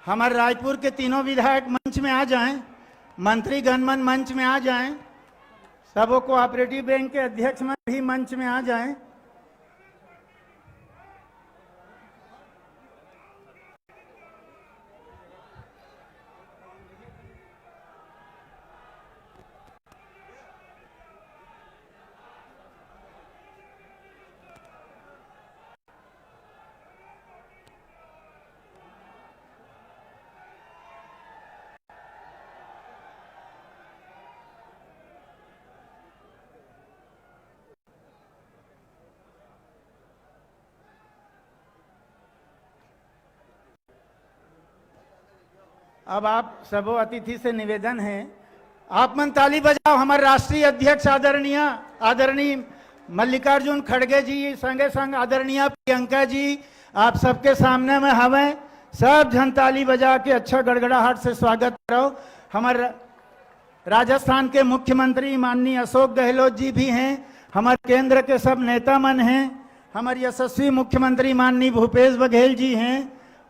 हमारे रायपुर के तीनों विधायक मंच में आ जाएं, मंत्री गणमन मंच में आ जाएं, सबो कोऑपरेटिव बैंक के अध्यक्ष भी मंच में आ जाएं। अब आप सबो अतिथि से निवेदन है, आप मन ताली बजाओ। हमारे राष्ट्रीय अध्यक्ष आदरणीय मल्लिकार्जुन खड़गे जी, संगे संग आदरणीय प्रियंका जी, आप सबके सामने में हमें सब जन ताली बजा के अच्छा गड़गड़ाहट से स्वागत करो। हमारे राजस्थान के मुख्यमंत्री माननीय अशोक गहलोत जी भी हैं, हमारे केंद्र के सब नेता मन हैं, हमारे यशस्वी मुख्यमंत्री माननीय भूपेश बघेल जी हैं,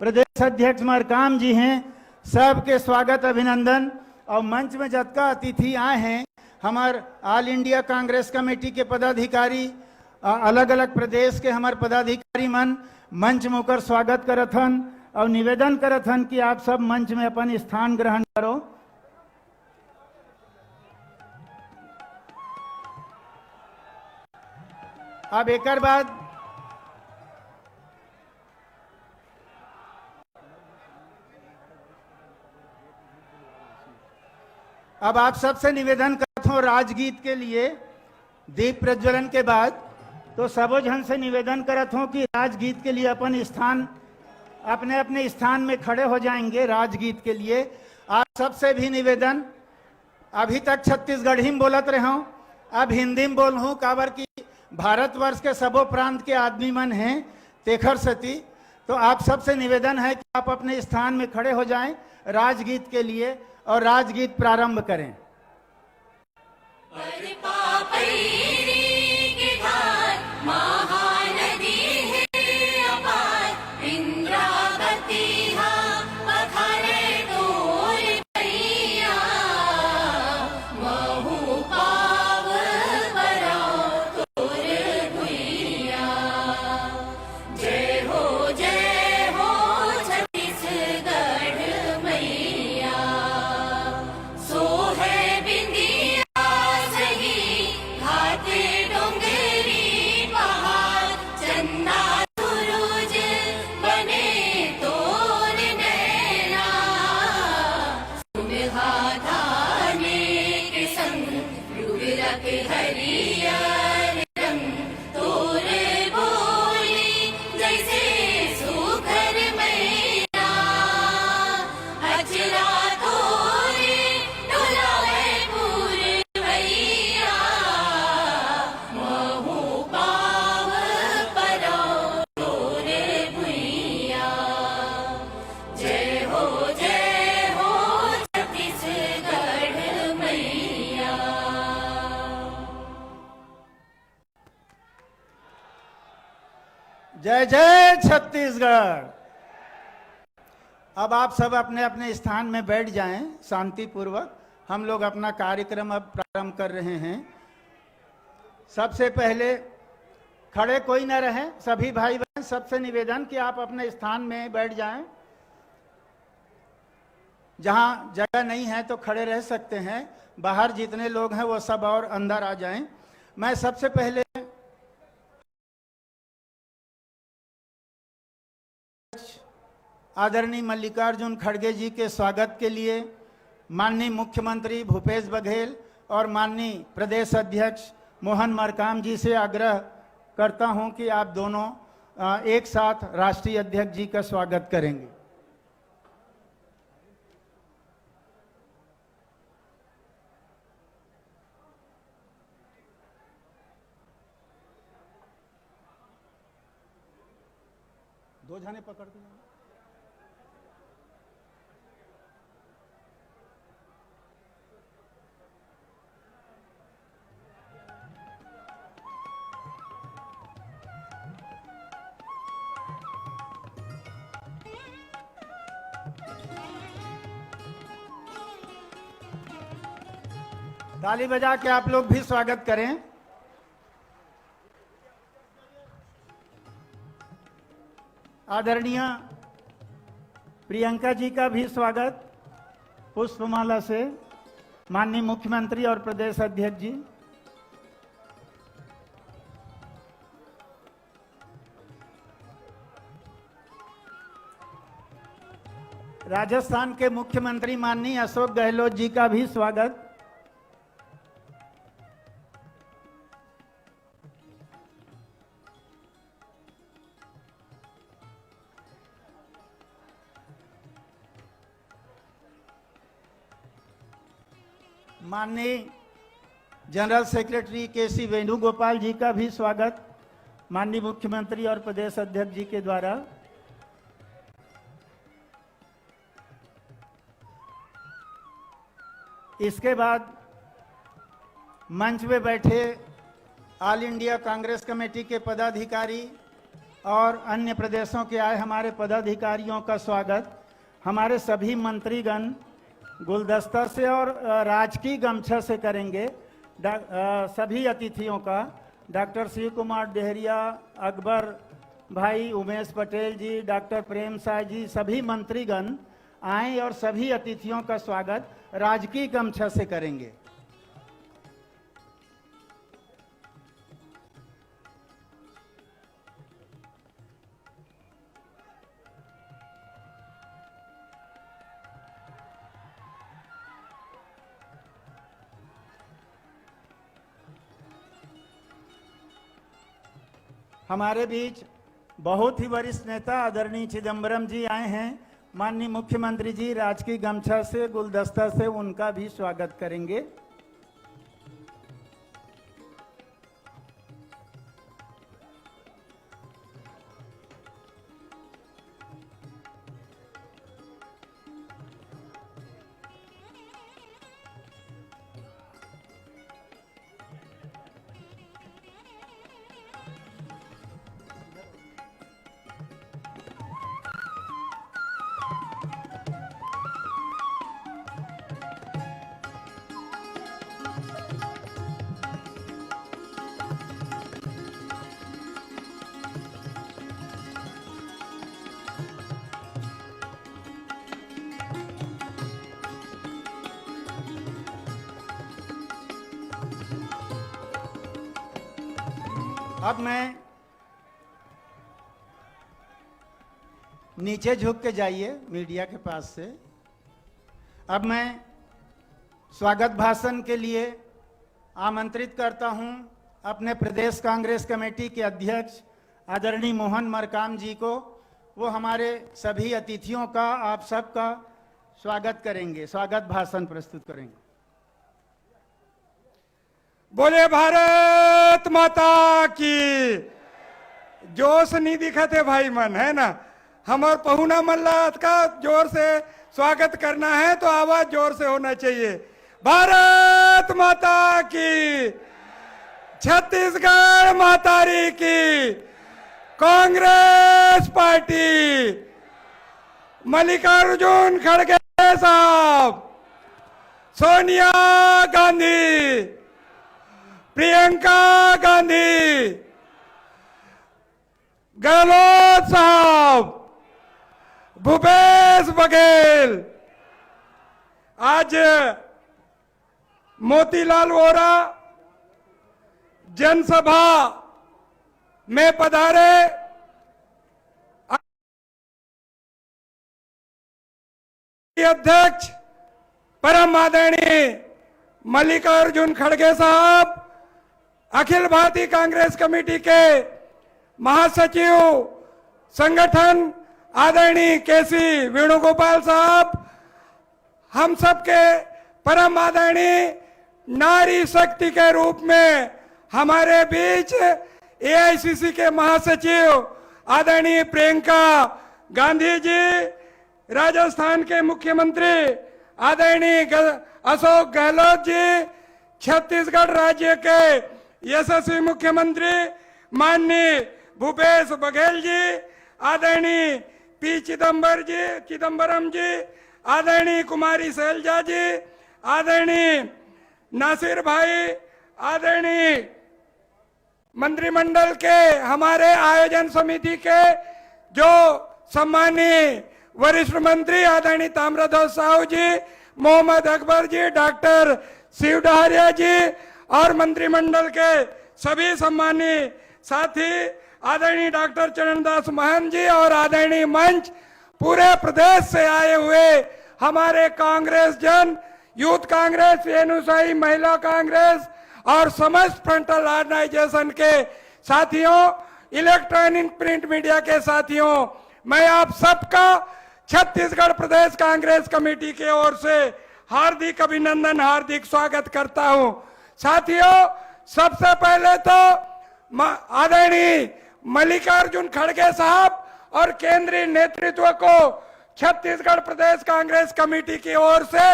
प्रदेश अध्यक्ष मरकाम जी हैं, सबके स्वागत अभिनंदन। और मंच में जतका अतिथि आए हैं, हमारे ऑल इंडिया कांग्रेस कमेटी के पदाधिकारी, अलग अलग प्रदेश के हमारे पदाधिकारी मन मंच में होकर स्वागत करत हन और निवेदन करत हन कि आप सब मंच में अपन स्थान ग्रहण करो। अब एक बाद अब आप सबसे निवेदन करता हूँ, राजगीत के लिए दीप प्रज्वलन के बाद तो सबो जन से निवेदन करता हूँ कि राजगीत के लिए अपने अपने स्थान में खड़े हो जाएंगे। राजगीत के लिए आप सबसे भी निवेदन, अभी तक छत्तीसगढ़ी में बोलत रहे हूँ, अब हिंदी में बोल हूँ, काबर की भारतवर्ष के सबो प्रांत के आदमी मन हैं तेखर सती। तो आप सबसे निवेदन है कि आप अपने स्थान में खड़े हो जाएं राजगीत के लिए और राजगीत प्रारंभ करें। जय जय छत्तीसगढ़। अब आप सब अपने अपने स्थान में बैठ जाएं शांति पूर्वक। हम लोग अपना कार्यक्रम अब प्रारंभ कर रहे हैं। सबसे पहले खड़े कोई न रहे, सभी भाई बहन सबसे निवेदन कि आप अपने स्थान में बैठ जाएं। जहां जगह नहीं है तो खड़े रह सकते हैं, बाहर जितने लोग हैं वो सब और अंदर आ जाएं। मैं सबसे पहले आदरणीय मल्लिकार्जुन खड़गे जी के स्वागत के लिए माननीय मुख्यमंत्री भूपेश बघेल और माननीय प्रदेश अध्यक्ष मोहन मरकाम जी से आग्रह करता हूं कि आप दोनों एक साथ राष्ट्रीय अध्यक्ष जी का स्वागत करेंगे। दो जाने पकड़ के ताली बजा के आप लोग भी स्वागत करें। आदरणीय प्रियंका जी का भी स्वागत पुष्पमाला से। माननीय मुख्यमंत्री और प्रदेश अध्यक्ष जी, राजस्थान के मुख्यमंत्री माननीय अशोक गहलोत जी का भी स्वागत। माननीय जनरल सेक्रेटरी केसी वेणुगोपाल जी का भी स्वागत माननीय मुख्यमंत्री और प्रदेश अध्यक्ष जी के द्वारा। इसके बाद मंच में बैठे ऑल इंडिया कांग्रेस कमेटी के पदाधिकारी और अन्य प्रदेशों के आए हमारे पदाधिकारियों का स्वागत। हमारे सभी मंत्रीगण गुलदस्ता से और राजकीय गमछा से करेंगे। सभी अतिथियों का डॉक्टर शिव कुमार डेहरिया, अकबर भाई, उमेश पटेल जी, डॉक्टर प्रेम साय जी, सभी मंत्रीगण आए और सभी अतिथियों का स्वागत राजकीय गमछा से करेंगे। हमारे बीच बहुत ही वरिष्ठ नेता आदरणीय चिदंबरम जी आए हैं। माननीय मुख्यमंत्री जी राजकीय गमछा से, गुलदस्ता से उनका भी स्वागत करेंगे। अब मैं नीचे झुक के जाइए मीडिया के पास से। अब मैं स्वागत भाषण के लिए आमंत्रित करता हूं अपने प्रदेश कांग्रेस कमेटी के अध्यक्ष आदरणीय मोहन मरकाम जी को। वो हमारे सभी अतिथियों का, आप सबका स्वागत करेंगे, स्वागत भाषण प्रस्तुत करेंगे। बोले भारत माता की। जोश नहीं दिखाते भाई मन, है ना। हमार पहुना मल्लात का जोर से स्वागत करना है तो आवाज जोर से होना चाहिए। भारत माता की, छत्तीसगढ़ मातारी की, कांग्रेस पार्टी, मल्लिकार्जुन खड़गे साहब, सोनिया गांधी, प्रियंका गांधी, गहलोत साहब, भूपेश बघेल। आज मोतीलाल वोरा जनसभा में पधारे अध्यक्ष परम आदरणीय मल्लिकार्जुन खड़गे साहब, अखिल भारतीय कांग्रेस कमेटी के महासचिव संगठन आदरणीय केसी वेणुगोपाल साहब, हम सबके परम आदरणीय नारी शक्ति के रूप में हमारे बीच एआईसीसी के महासचिव आदरणीय प्रियंका गांधी जी, राजस्थान के मुख्यमंत्री आदरणीय अशोक गहलोत जी, छत्तीसगढ़ राज्य के यशस्वी मुख्यमंत्री माननीय भूपेश बघेल जी, आदरणीय पी चिदम्बरम जी, आदरणीय कुमारी शैलजा जी, आदरणीय नासिर भाई, आदरणीय मंत्रिमंडल के हमारे आयोजन समिति के जो सम्मानीय वरिष्ठ मंत्री आदरणीय ताम्रध्वज साहू जी, मोहम्मद अकबर जी, डॉक्टर शिव डहरिया जी और मंत्रिमंडल के सभी सम्मानीय साथी आदरणीय डॉक्टर चरणदास महंत जी और आदरणीय मंच, पूरे प्रदेश से आए हुए हमारे कांग्रेस जन, यूथ कांग्रेस, एनुसाई महिला कांग्रेस और समस्त फ्रंटल ऑर्गेनाइजेशन के साथियों, इलेक्ट्रॉनिक प्रिंट मीडिया के साथियों, मैं आप सबका छत्तीसगढ़ प्रदेश कांग्रेस कमेटी की ओर से हार्दिक अभिनंदन, हार्दिक स्वागत करता हूं। साथियों, सबसे पहले तो आदरणीय मल्लिकार्जुन खड़गे साहब और केंद्रीय नेतृत्व को छत्तीसगढ़ प्रदेश कांग्रेस कमेटी की ओर से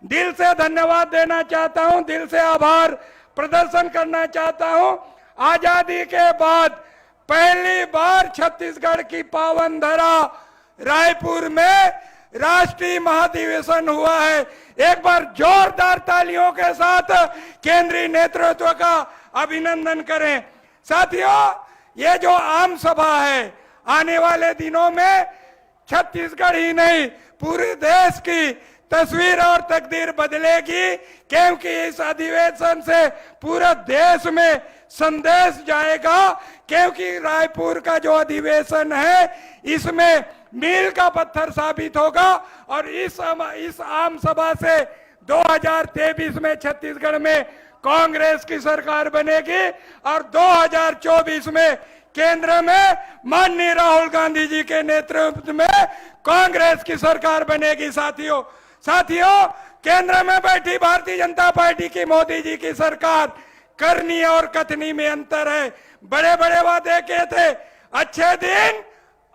दिल से धन्यवाद देना चाहता हूं, दिल से आभार प्रदर्शन करना चाहता हूं। आजादी के बाद पहली बार छत्तीसगढ़ की पावन धरा रायपुर में राष्ट्रीय महाधिवेशन हुआ है। एक बार जोरदार तालियों के साथ केंद्रीय नेतृत्व का अभिनंदन करें। साथियों, ये जो आम सभा है, आने वाले दिनों में छत्तीसगढ़ ही नहीं पूरे देश की तस्वीर और तकदीर बदलेगी, क्योंकि इस अधिवेशन से पूरे देश में संदेश जाएगा। क्योंकि रायपुर का जो अधिवेशन है, इसमें मील का पत्थर साबित होगा और इस आम सभा से 2023 में छत्तीसगढ़ में कांग्रेस की सरकार बनेगी और 2024 में केंद्र में माननीय राहुल गांधी जी के नेतृत्व में कांग्रेस की सरकार बनेगी। साथियों, केंद्र में बैठी भारतीय जनता पार्टी की मोदी जी की सरकार, करनी और कथनी में अंतर है। बड़े बड़े वादे किए थे, अच्छे दिन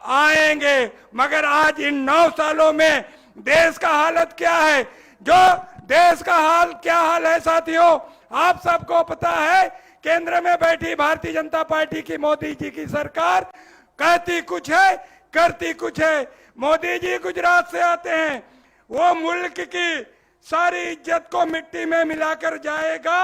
आएंगे, मगर आज इन 9 सालों में देश का हालत क्या है? जो देश का क्या हाल है साथियों, आप सबको पता है। केंद्र में बैठी भारतीय जनता पार्टी की मोदी जी की सरकार कहती कुछ है, करती कुछ है। मोदी जी गुजरात से आते हैं, वो मुल्क की सारी इज्जत को मिट्टी में मिलाकर जाएगा।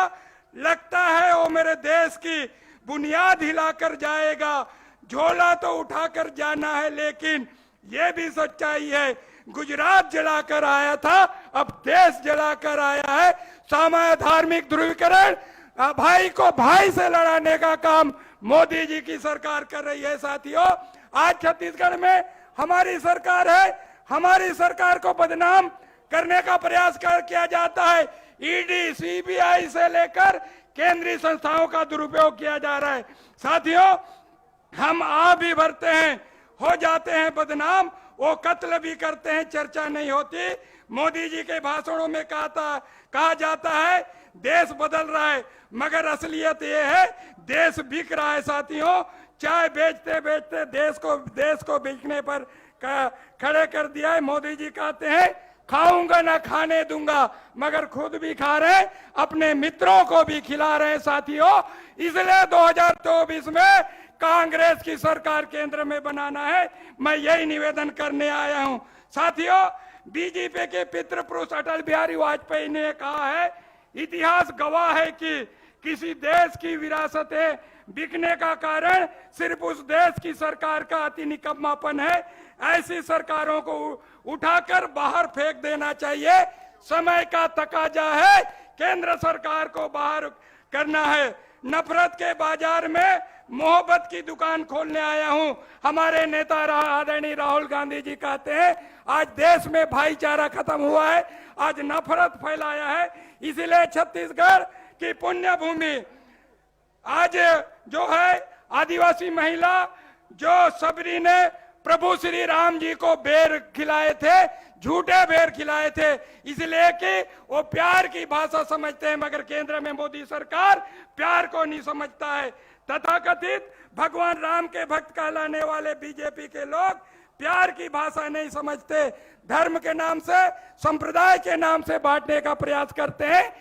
लगता है वो मेरे देश की बुनियाद हिलाकर जाएगा। झोला तो उठाकर जाना है, लेकिन ये भी सच्चाई है, गुजरात जलाकर आया था, अब देश जलाकर आया है। सामान्य धार्मिक ध्रुवीकरण, भाई को भाई से लड़ाने का काम मोदी जी की सरकार कर रही है। साथियों, आज छत्तीसगढ़ में हमारी सरकार है, हमारी सरकार को बदनाम करने का प्रयास किया जाता है। ईडी, सीबीआई से लेकर केंद्रीय संस्थाओं का दुरुपयोग किया जा रहा है। साथियों, हम भी भरते हैं, हो जाते हैं बदनाम, वो कत्ल भी करते हैं, चर्चा नहीं होती। मोदी जी के भाषणों में कहा जाता है देश बदल रहा है, मगर असलियत ये है देश बिक रहा है। साथियों, चाय बेचते बेचते देश को बिकने पर खड़े कर दिया है। मोदी जी कहते हैं खाऊंगा ना खाने दूंगा, मगर खुद भी खा रहे हैं, अपने मित्रों को भी खिला रहे हैं। साथियों, इसलिए 2024 में कांग्रेस की सरकार केंद्र में बनाना है, मैं यही निवेदन करने आया हूं। साथियों, बीजेपी के पितृपुरुष अटल बिहारी वाजपेयी ने कहा है, इतिहास गवाह है कि किसी देश की विरासतें बिकने का कारण सिर्फ उस देश की सरकार का अति निकम्मापन है। ऐसी सरकारों को उठाकर बाहर फेंक देना चाहिए। समय का तकाजा है, केंद्र सरकार को बाहर करना है। नफरत के बाजार में मोहब्बत की दुकान खोलने आया हूं। हमारे नेता आदरणीय राहुल गांधी जी कहते हैं आज देश में भाईचारा खत्म हुआ है, आज नफरत फैलाया है। इसीलिए छत्तीसगढ़ की पुण्य भूमि आज जो है आदिवासी महिला जो सबरी ने प्रभु श्री राम जी को बेर खिलाए थे, झूठे बेर खिलाए थे, इसलिए कि वो प्यार की भाषा समझते हैं, मगर केंद्र में मोदी सरकार प्यार को नहीं समझता है। तथाकथित भगवान राम के भक्त कहलाने वाले बीजेपी के लोग प्यार की भाषा नहीं समझते, धर्म के नाम से, संप्रदाय के नाम से बांटने का प्रयास करते हैं।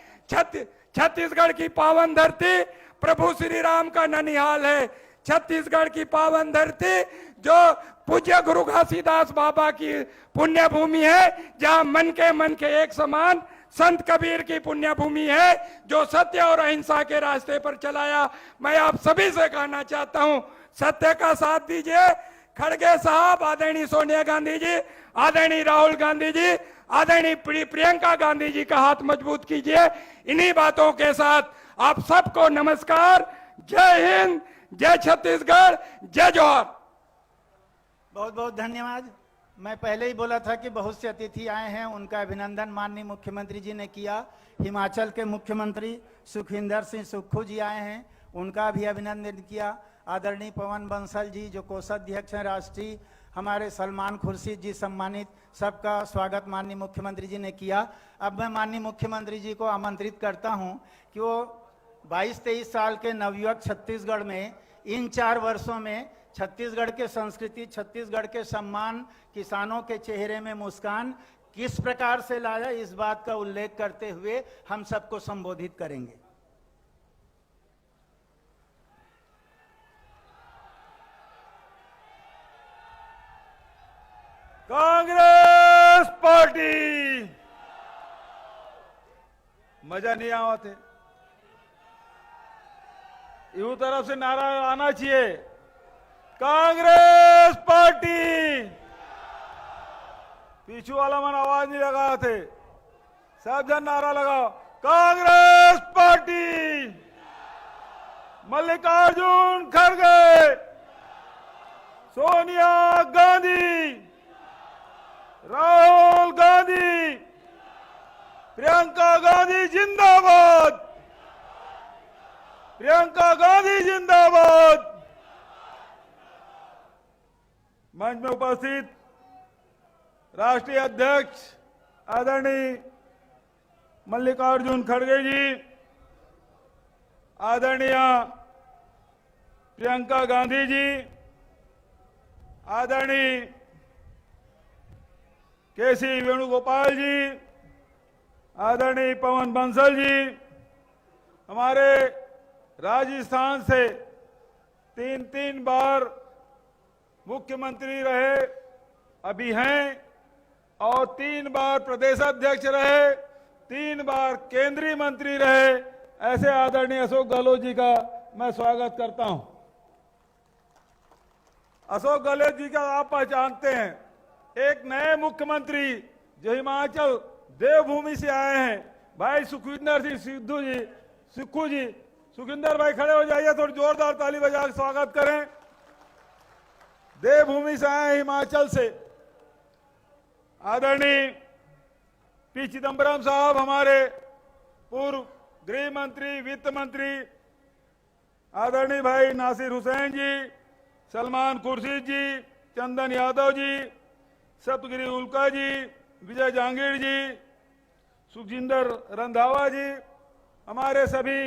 छत्तीसगढ़ की पावन धरती प्रभु श्री राम का ननिहाल है। छत्तीसगढ़ की पावन धरती जो पूज्य गुरु घासीदास बाबा की पुण्य भूमि है, जहां मन के एक समान संत कबीर की पुण्य भूमि है जो सत्य और अहिंसा के रास्ते पर चलाया। मैं आप सभी से कहना चाहता हूं, सत्य का साथ दीजिए। खड़गे साहब, आदरणीय सोनिया गांधी जी, आदरणीय राहुल गांधी जी, आदरणीय प्रियंका गांधी जी का हाथ मजबूत कीजिए। इन्हीं बातों के साथ आप सबको नमस्कार। जय हिंद, जय छत्तीसगढ़, जय जोहर। बहुत बहुत धन्यवाद। मैं पहले ही बोला था कि बहुत से अतिथि आए हैं, उनका अभिनंदन माननीय मुख्यमंत्री जी ने किया। हिमाचल के मुख्यमंत्री सुखविंदर सिंह सुक्खू जी आए हैं, उनका भी अभिनंदन किया। आदरणीय पवन बंसल जी जो कोषाध्यक्ष हैं राष्ट्रीय, हमारे सलमान खुर्शीद जी सम्मानित, सबका स्वागत माननीय मुख्यमंत्री जी ने किया। अब मैं माननीय मुख्यमंत्री जी को आमंत्रित करता हूं कि वो 22-23 साल के नवयुवक छत्तीसगढ़ में इन 4 वर्षों में छत्तीसगढ़ के संस्कृति, छत्तीसगढ़ के सम्मान, किसानों के चेहरे में मुस्कान किस प्रकार से लाया, इस बात का उल्लेख करते हुए हम सबको संबोधित करेंगे। कांग्रेस पार्टी। मजा नहीं आवा थे, यू तरफ से नारा आना चाहिए, कांग्रेस पार्टी। पीछू वाला मन आवाज नहीं लगा थे, सब जन नारा लगाओ, कांग्रेस पार्टी। मल्लिकार्जुन खड़गे, सोनिया गांधी, राहुल गांधी, प्रियंका गांधी जिंदाबाद, प्रियंका गांधी जिंदाबाद। मंच में उपस्थित राष्ट्रीय अध्यक्ष आदरणीय मल्लिकार्जुन खड़गे जी, आदरणीय प्रियंका गांधी जी, आदरणीय केसी वेणुगोपाल जी, आदरणीय पवन बंसल जी, हमारे राजस्थान से 3 बार मुख्यमंत्री रहे, अभी हैं, और 3 बार प्रदेश अध्यक्ष रहे, 3 बार केंद्रीय मंत्री रहे, ऐसे आदरणीय अशोक गहलोत जी का मैं स्वागत करता हूं। अशोक गहलोत जी का आप पहचानते हैं, एक नए मुख्यमंत्री जो हिमाचल देवभूमि से आए हैं, भाई सुखविंदर सिंह सिद्धू जी, सुक्खू जी। सुखविंदर भाई खड़े हो जाइए, थोड़ी जोरदार ताली बजा के स्वागत करें। देवभूमि से आए हिमाचल से। आदरणीय पी चिदंबरम साहब, हमारे पूर्व गृह मंत्री, वित्त मंत्री। आदरणीय भाई नासिर हुसैन जी, सलमान खुर्शीद जी, चंदन यादव जी, सप्तगिरी उल्का जी, विजय जहांगीर जी, सुखजिंदर रंधावा जी, हमारे सभी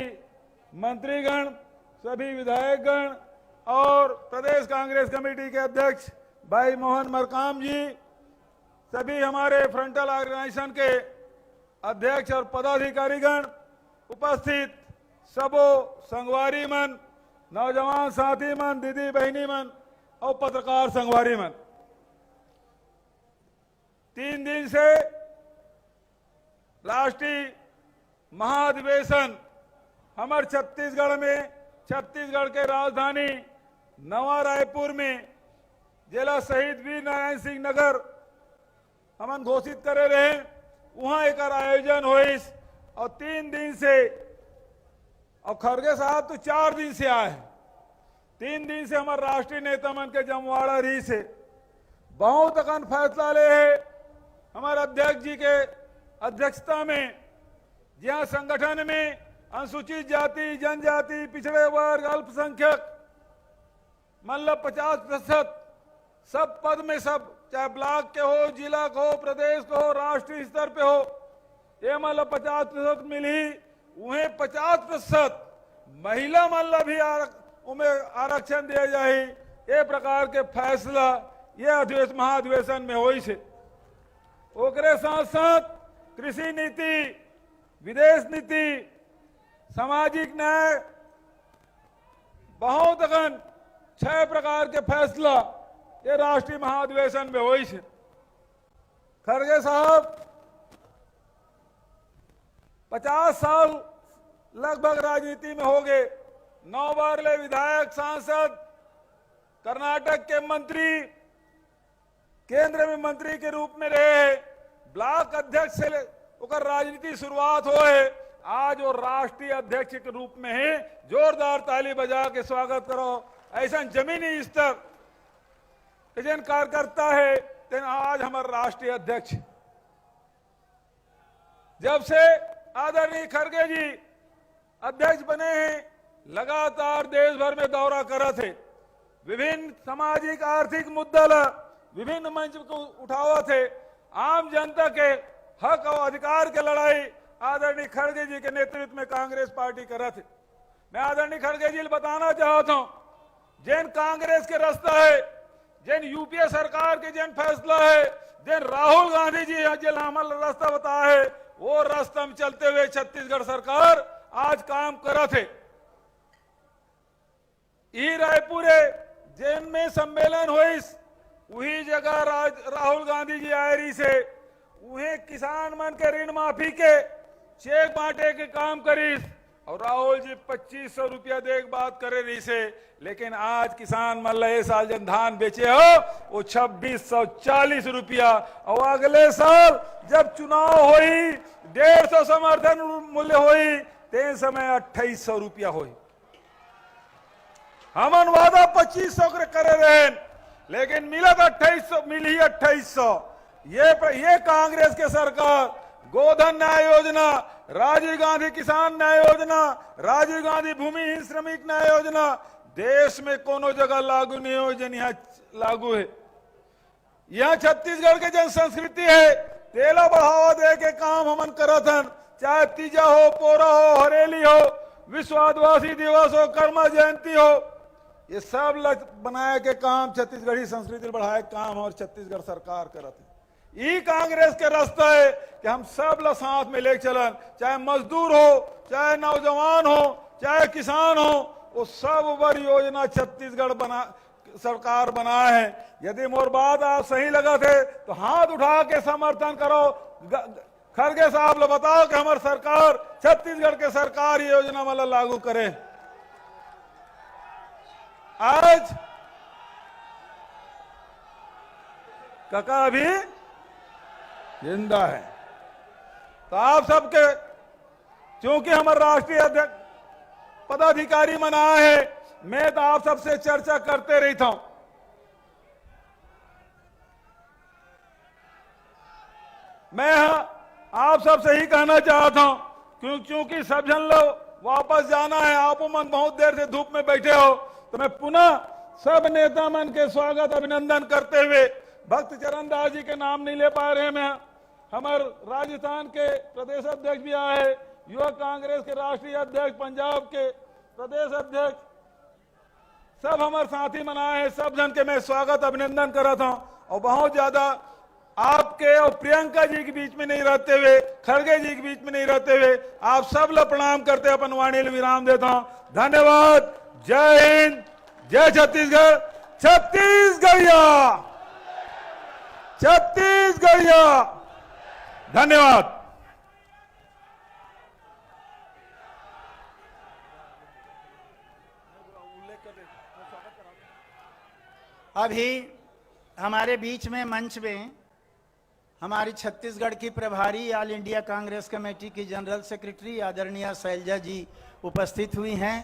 मंत्रीगण, सभी विधायकगण और प्रदेश कांग्रेस कमेटी के अध्यक्ष भाई मोहन मरकाम जी, सभी हमारे फ्रंटल ऑर्गेनाइजेशन के अध्यक्ष और पदाधिकारीगण, उपस्थित सबो संगवारी मन, नौजवान साथी मन, दीदी बहनी मन और पत्रकार संगवारी मन। 3 दिन से राष्ट्रीय महाधिवेशन हमारे छत्तीसगढ़ में, छत्तीसगढ़ के राजधानी नवा रायपुर में, जिला शहीद वीर नारायण सिंह नगर हमन घोषित करे रहे, वहां एक आयोजन हुई और 3 दिन से, और खड़गे साहब तो 4 दिन से आए हैं। 3 दिन से हमारे राष्ट्रीय नेता मन के जमवाड़ा रही से बहुत अकन फैसला ले है हमारे अध्यक्ष जी के अध्यक्षता में, जहां संगठन में अनुसूचित जाति, जनजाति, पिछड़े वर्ग, अल्पसंख्यक मतलब 50% सब पद में, सब चाहे ब्लॉक के हो, जिला को हो, प्रदेश को हो, राष्ट्रीय स्तर पे हो, ये मतलब 50% मिली। उन्हें 50% महिला मतलब भी उन्हें आरक्षण दिया जाए, ये प्रकार के फैसला ये महाधिवेशन में हुई से। ओकरे साथ साथ कृषि नीति, विदेश नीति, सामाजिक न्याय, बहुत अगन 6 प्रकार के फैसला ये राष्ट्रीय महाधिवेशन में हुई से। खड़गे साहब 50 साल लगभग राजनीति में हो गए, 9 बार ले विधायक, सांसद, कर्नाटक के मंत्री, केंद्र में मंत्री के रूप में रहे, ब्लॉक अध्यक्ष से ओकर राजनीति शुरुआत हो है, आज वो राष्ट्रीय अध्यक्ष के रूप में है। जोरदार ताली बजा के स्वागत करो। ऐसा जमीनी स्तर के जन कार्यकर्ता है तेन आज हमारे राष्ट्रीय अध्यक्ष। जब से आदरणीय खड़गे जी अध्यक्ष बने हैं, लगातार देश भर में दौरा कर थे, विभिन्न सामाजिक आर्थिक मुद्दा विभिन्न मंच को उठावा थे, आम जनता के हक और अधिकार के लड़ाई आदरणीय खड़गे जी के नेतृत्व में कांग्रेस पार्टी कर थे। मैं आदरणीय खड़गे जी बताना चाहता हूं, जिन कांग्रेस के रास्ता है, जिन यूपीए सरकार के जिन फैसला है, जिन राहुल गांधी जी जिन हमारा रास्ता बताया है, वो रास्ता में चलते हुए छत्तीसगढ़ सरकार आज काम कर थे। ई रायपुर जिन में सम्मेलन हुई, वही जगह राहुल गांधी जी आए रही से उन्हें किसान मन के ऋण माफी के चेक बांटे के काम करीस, और राहुल जी 2500 रुपया दे बात करे रही से, लेकिन आज किसान मन ये साल जन धान बेचे हो वो 2640 रुपया, और अगले साल जब चुनाव हुई 150 समर्थन मूल्य हुई, ते समय 2800 रुपया हुई। हमन वादा 2500 करे रहे, लेकिन मिला 2800, मिली 2800। ये कांग्रेस के सरकार गोधन न्याय योजना, राजीव गांधी किसान न्याय योजना, राजीव गांधी भूमिहीन श्रमिक न्याय योजना देश में कोनो जगह लागू नहीं हो, जन यहाँ लागू है। यहाँ छत्तीसगढ़ के जन संस्कृति है, तेला बढ़ावा दे के काम हमन करत हन, चाहे तीजा हो, पोरा हो, हरेली हो, विश्व आदिवासी दिवस हो, कर्मा जयंती हो, ये सब बनाए के काम, छत्तीसगढ़ी संस्कृति बढ़ाए काम और छत्तीसगढ़ सरकार करत है। ई कांग्रेस के रास्ता है कि हम सब ला साथ में लेके चलन, चाहे मजदूर हो, चाहे नौजवान हो, चाहे किसान हो, वो सब वर योजना छत्तीसगढ़ सरकार बनाए है। यदि मोर बात आप सही लगा थे तो हाथ उठा के समर्थन करो। खड़गे साहब लो बताओ कि हमारी सरकार, छत्तीसगढ़ के सरकार ये योजना वाला लागू करे। आज काका अभी जिंदा है, तो आप सबके, क्योंकि हमारे राष्ट्रीय अध्यक्ष पदाधिकारी मना है, मैं तो आप सबसे चर्चा करते रहता हूं। मैं आप सबसे ही कहना चाहता हूं, क्योंकि सब जन लोग वापस जाना है, आप मन बहुत देर से धूप में बैठे हो, तो मैं पुनः सब नेता मन के स्वागत अभिनंदन करते हुए, भक्त चरण दास जी के नाम नहीं ले पा रहे मैं, हमारे राजस्थान के प्रदेश अध्यक्ष भी आए, युवा कांग्रेस के राष्ट्रीय अध्यक्ष, पंजाब के प्रदेश अध्यक्ष, सब हमारे साथी मनाए हैं, सब जन के मैं स्वागत अभिनंदन कर रहा हूं। और बहुत ज्यादा आपके और प्रियंका जी के बीच में नहीं रहते हुए, खड़गे जी के बीच में नहीं रहते हुए, आप सब लोग प्रणाम करते अपन वाणी विराम देता हूं। धन्यवाद। जय हिंद, जय छत्तीसगढ़, छत्तीसगढ़िया, छत्तीसगढ़िया। धन्यवाद। अभी हमारे बीच में मंच में हमारी छत्तीसगढ़ की प्रभारी ऑल इंडिया कांग्रेस कमेटी की जनरल सेक्रेटरी आदरणीय शैलजा जी उपस्थित हुई हैं।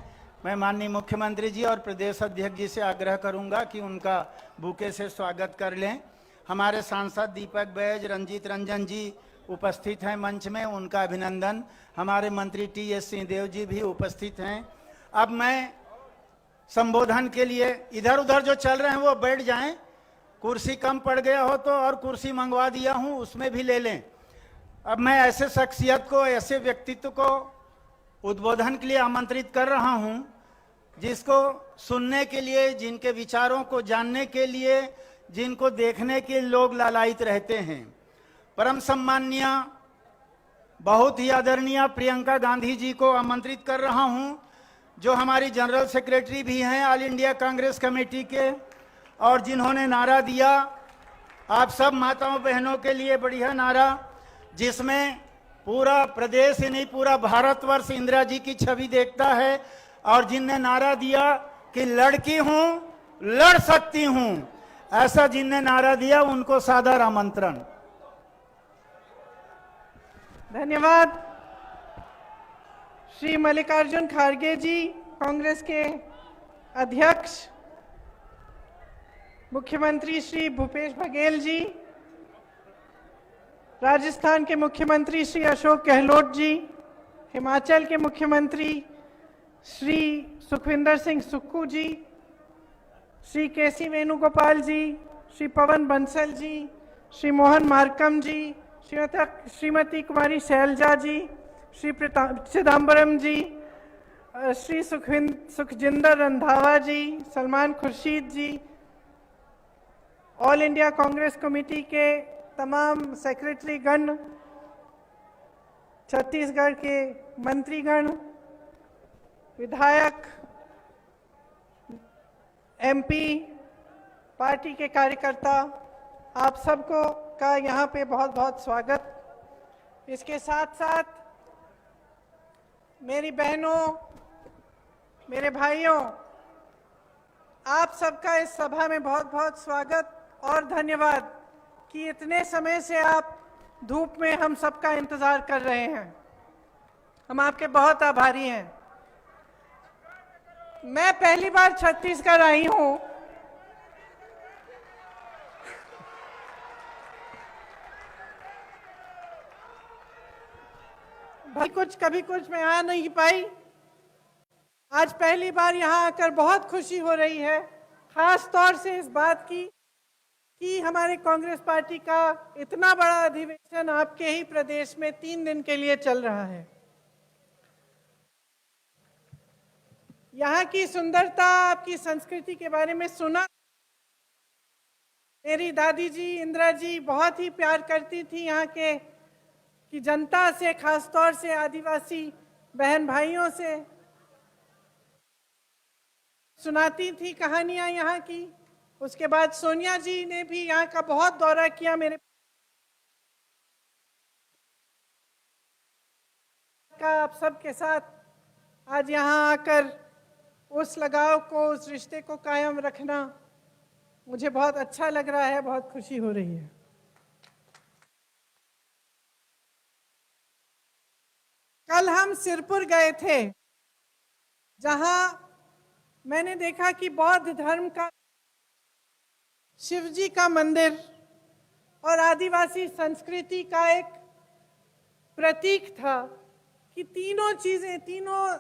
मैं माननीय मुख्यमंत्री जी और प्रदेश अध्यक्ष जी से आग्रह करूंगा कि उनका बुके से स्वागत कर लें। हमारे सांसद दीपक बैज, रंजीत रंजन जी उपस्थित हैं मंच में, उनका अभिनंदन। हमारे मंत्री टी.एस. सिंहदेव जी भी उपस्थित हैं। अब मैं संबोधन के लिए, इधर उधर जो चल रहे हैं वो बैठ जाएं, कुर्सी कम पड़ गया हो तो और कुर्सी मंगवा दिया हूं, उसमें भी ले लें। अब मैं ऐसे शख्सियत को, ऐसे व्यक्तित्व को उद्बोधन के लिए आमंत्रित कर रहा हूं, जिसको सुनने के लिए, जिनके विचारों को जानने के लिए, जिनको देखने के लोग लालायित रहते हैं। परम सम्माननीय, बहुत ही आदरणीय प्रियंका गांधी जी को आमंत्रित कर रहा हूं, जो हमारी जनरल सेक्रेटरी भी हैं ऑल इंडिया कांग्रेस कमेटी के, और जिन्होंने नारा दिया आप सब माताओं बहनों के लिए बढ़िया नारा, जिसमें पूरा प्रदेश ही नहीं पूरा भारतवर्ष इंदिरा जी की छवि देखता है। और जिनने नारा दिया कि लड़की हूं लड़ सकती हूं, ऐसा जिनने नारा दिया उनको सादर आमंत्रण। धन्यवाद। श्री मल्लिकार्जुन खड़गे जी, कांग्रेस के अध्यक्ष, मुख्यमंत्री श्री भूपेश बघेल जी, राजस्थान के मुख्यमंत्री श्री अशोक गहलोत जी, हिमाचल के मुख्यमंत्री श्री सुखविंदर सिंह सुक्खू जी, श्री केसी वेणुगोपाल जी, श्री पवन बंसल जी, श्री मोहन मार्कम जी, श्रीमती कुमारी शैलजा जी, श्री चिदम्बरम जी, श्री सुखजिंदर रंधावा जी, सलमान खुर्शीद जी, ऑल इंडिया कांग्रेस कमेटी के तमाम सेक्रेटरी गण, छत्तीसगढ़ के मंत्रीगण, विधायक, एमपी, पार्टी के कार्यकर्ता, आप सबको का यहाँ पे बहुत बहुत स्वागत। इसके साथ साथ मेरी बहनों, मेरे भाइयों, आप सबका इस सभा में बहुत बहुत स्वागत और धन्यवाद कि इतने समय से आप धूप में हम सबका इंतजार कर रहे हैं। हम आपके बहुत आभारी हैं। मैं पहली बार छत्तीसगढ़ आई हूं। कभी कुछ मैं आ नहीं पाई। आज पहली बार यहां आकर बहुत खुशी हो रही है, खास तौर से इस बात की कि हमारे कांग्रेस पार्टी का इतना बड़ा अधिवेशन आपके ही प्रदेश में 3 दिन के लिए चल रहा है। यहाँ की सुंदरता, आपकी संस्कृति के बारे में सुना। मेरी दादी जी इंदिरा जी बहुत ही प्यार करती थी यहाँ के की जनता से, खास तौर से आदिवासी बहन भाइयों से। सुनाती थी कहानियां यहाँ की। उसके बाद सोनिया जी ने भी यहाँ का बहुत दौरा किया। मेरे का आप सबके साथ आज यहाँ आकर उस लगाव को, उस रिश्ते को कायम रखना मुझे बहुत अच्छा लग रहा है, बहुत खुशी हो रही है। कल हम सिरपुर गए थे, जहां मैंने देखा कि बौद्ध धर्म का शिवजी का मंदिर और आदिवासी संस्कृति का एक प्रतीक था कि तीनों चीजें, तीनों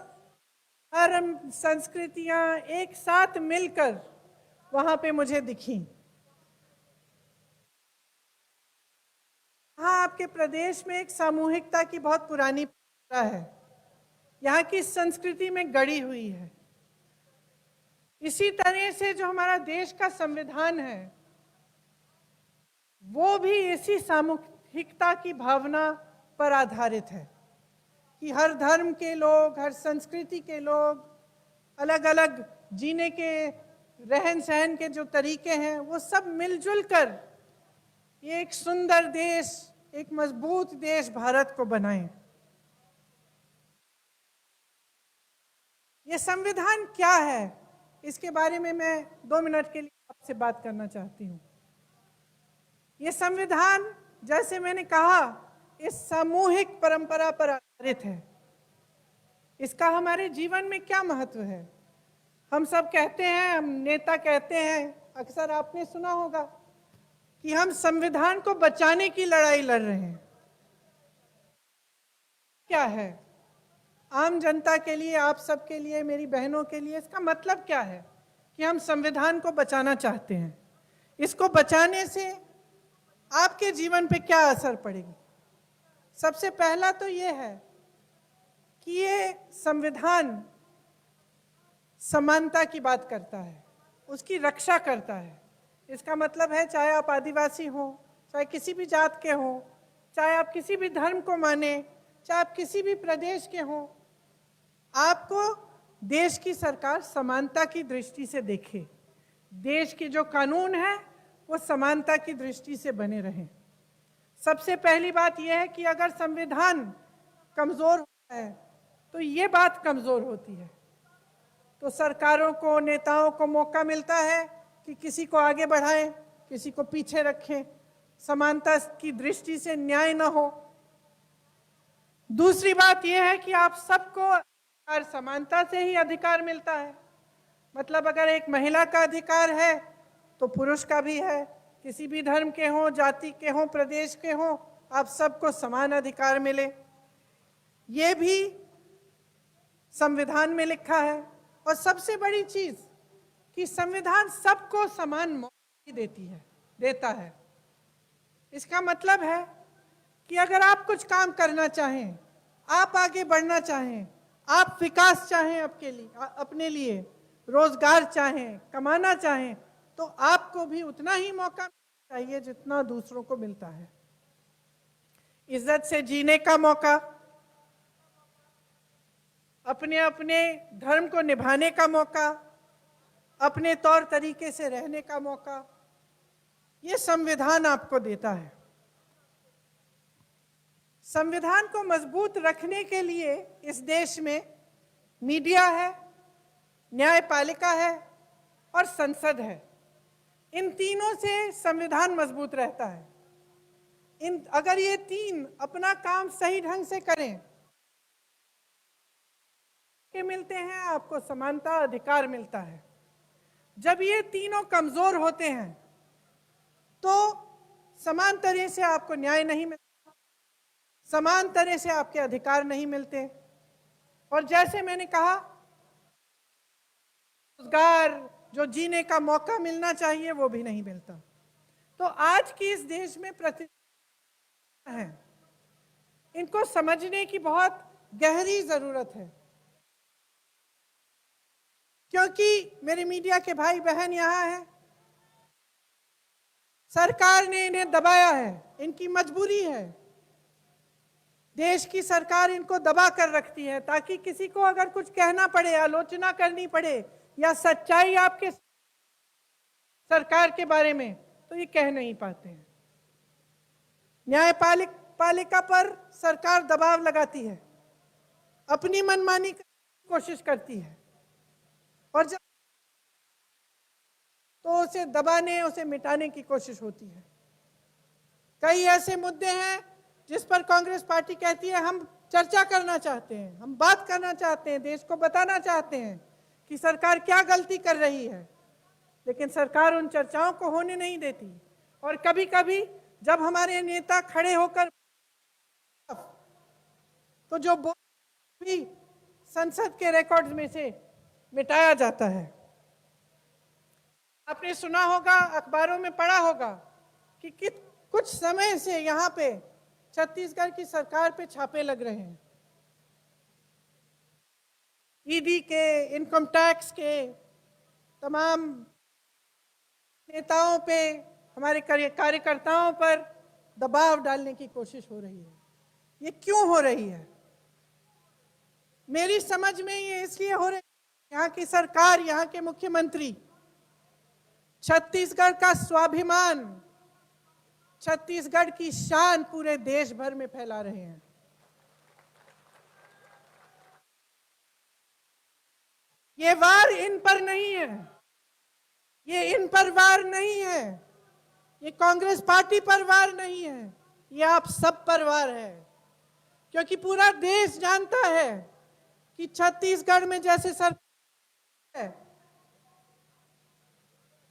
धर्म संस्कृतियां एक साथ मिलकर वहां पे मुझे दिखी। हाँ, आपके प्रदेश में एक सामूहिकता की बहुत पुरानी परंपरा है, यहाँ की संस्कृति में गड़ी हुई है। इसी तरह से जो हमारा देश का संविधान है वो भी इसी सामूहिकता की भावना पर आधारित है कि हर धर्म के लोग, हर संस्कृति के लोग, अलग अलग जीने के रहन सहन के जो तरीके हैं वो सब मिलजुल कर ये एक सुंदर देश, एक मजबूत देश भारत को बनाएं। ये संविधान क्या है, इसके बारे में मैं 2 मिनट के लिए आपसे बात करना चाहती हूँ। ये संविधान, जैसे मैंने कहा, इस सामूहिक परंपरा पर आधारित है। इसका हमारे जीवन में क्या महत्व है? हम सब कहते हैं, हम नेता कहते हैं, अक्सर आपने सुना होगा कि हम संविधान को बचाने की लड़ाई लड़ रहे हैं। क्या है? आम जनता के लिए, आप सबके लिए, मेरी बहनों के लिए इसका मतलब क्या है कि हम संविधान को बचाना चाहते हैं? इसको बचाने से आपके जीवन पे क्या असर पड़ेगी? सबसे पहला तो ये है कि ये संविधान समानता की बात करता है, उसकी रक्षा करता है। इसका मतलब है चाहे आप आदिवासी हो, चाहे किसी भी जात के हो, चाहे आप किसी भी धर्म को माने, चाहे आप किसी भी प्रदेश के हो, आपको देश की सरकार समानता की दृष्टि से देखे। देश के जो कानून है वो समानता की दृष्टि से बने रहें। सबसे पहली बात यह है कि अगर संविधान कमजोर होता है तो ये बात कमजोर होती है, तो सरकारों को, नेताओं को मौका मिलता है कि किसी को आगे बढ़ाएं, किसी को पीछे रखें, समानता की दृष्टि से न्याय न हो। दूसरी बात यह है कि आप सबको समानता से ही अधिकार मिलता है। मतलब अगर एक महिला का अधिकार है तो पुरुष का भी है, किसी भी धर्म के हों, जाति के हों, प्रदेश के हों, आप सबको समान अधिकार मिले, ये भी संविधान में लिखा है। और सबसे बड़ी चीज कि संविधान सबको समान मौका देता है। इसका मतलब है कि अगर आप कुछ काम करना चाहें, आप आगे बढ़ना चाहें, आप विकास चाहें अपने लिए, रोजगार चाहें, कमाना चाहें, तो आपको भी उतना ही मौका चाहिए जितना दूसरों को मिलता है। इज्जत से जीने का मौका, अपने अपने धर्म को निभाने का मौका, अपने तौर तरीके से रहने का मौका, ये संविधान आपको देता है। संविधान को मजबूत रखने के लिए इस देश में मीडिया है, न्यायपालिका है और संसद है। इन तीनों से संविधान मजबूत रहता है। अगर ये तीन अपना काम सही ढंग से करें, के मिलते हैं, आपको समानता अधिकार मिलता है। जब ये तीनों कमजोर होते हैं तो समान तरह से आपको न्याय नहीं मिलता, समान तरह से आपके अधिकार नहीं मिलते, और जैसे मैंने कहा, रोजगार, जो जीने का मौका मिलना चाहिए, वो भी नहीं मिलता। तो आज की इस देश में प्रतिनिधि हैं, इनको समझने की बहुत गहरी जरूरत है, क्योंकि मेरे मीडिया के भाई बहन यहाँ हैं। सरकार ने इन्हें दबाया है, इनकी मजबूरी है। देश की सरकार इनको दबा कर रखती है ताकि किसी को अगर कुछ कहना पड़े, आलोचना करनी पड़े या सच्चाई आपके सरकार के बारे में, तो ये कह नहीं पाते हैं। न्यायपालिका पर सरकार दबाव लगाती है, अपनी मनमानी की कोशिश करती है, और जब तो उसे दबाने, उसे मिटाने की कोशिश होती है। कई ऐसे मुद्दे हैं जिस पर कांग्रेस पार्टी कहती है हम चर्चा करना चाहते हैं, हम बात करना चाहते हैं, देश को बताना चाहते हैं कि सरकार क्या गलती कर रही है, लेकिन सरकार उन चर्चाओं को होने नहीं देती। और कभी कभी जब हमारे नेता खड़े होकर तो जो भी संसद के रिकॉर्ड्स में से मिटाया जाता है। आपने सुना होगा, अखबारों में पढ़ा होगा कि कुछ समय से यहाँ पे छत्तीसगढ़ की सरकार पे छापे लग रहे हैं, ईडी के, इनकम टैक्स के, तमाम नेताओं पे, हमारे कार्यकर्ताओं पर दबाव डालने की कोशिश हो रही है। ये क्यों हो रही है? मेरी समझ में ये इसलिए हो रही है, यहाँ की सरकार, यहाँ के मुख्यमंत्री छत्तीसगढ़ का स्वाभिमान, छत्तीसगढ़ की शान पूरे देश भर में फैला रहे हैं। ये वार इन पर नहीं है, ये इन पर वार नहीं है, ये कांग्रेस पार्टी पर वार नहीं है, ये आप सब पर वार है। क्योंकि पूरा देश जानता है कि छत्तीसगढ़ में जैसे सरकार है,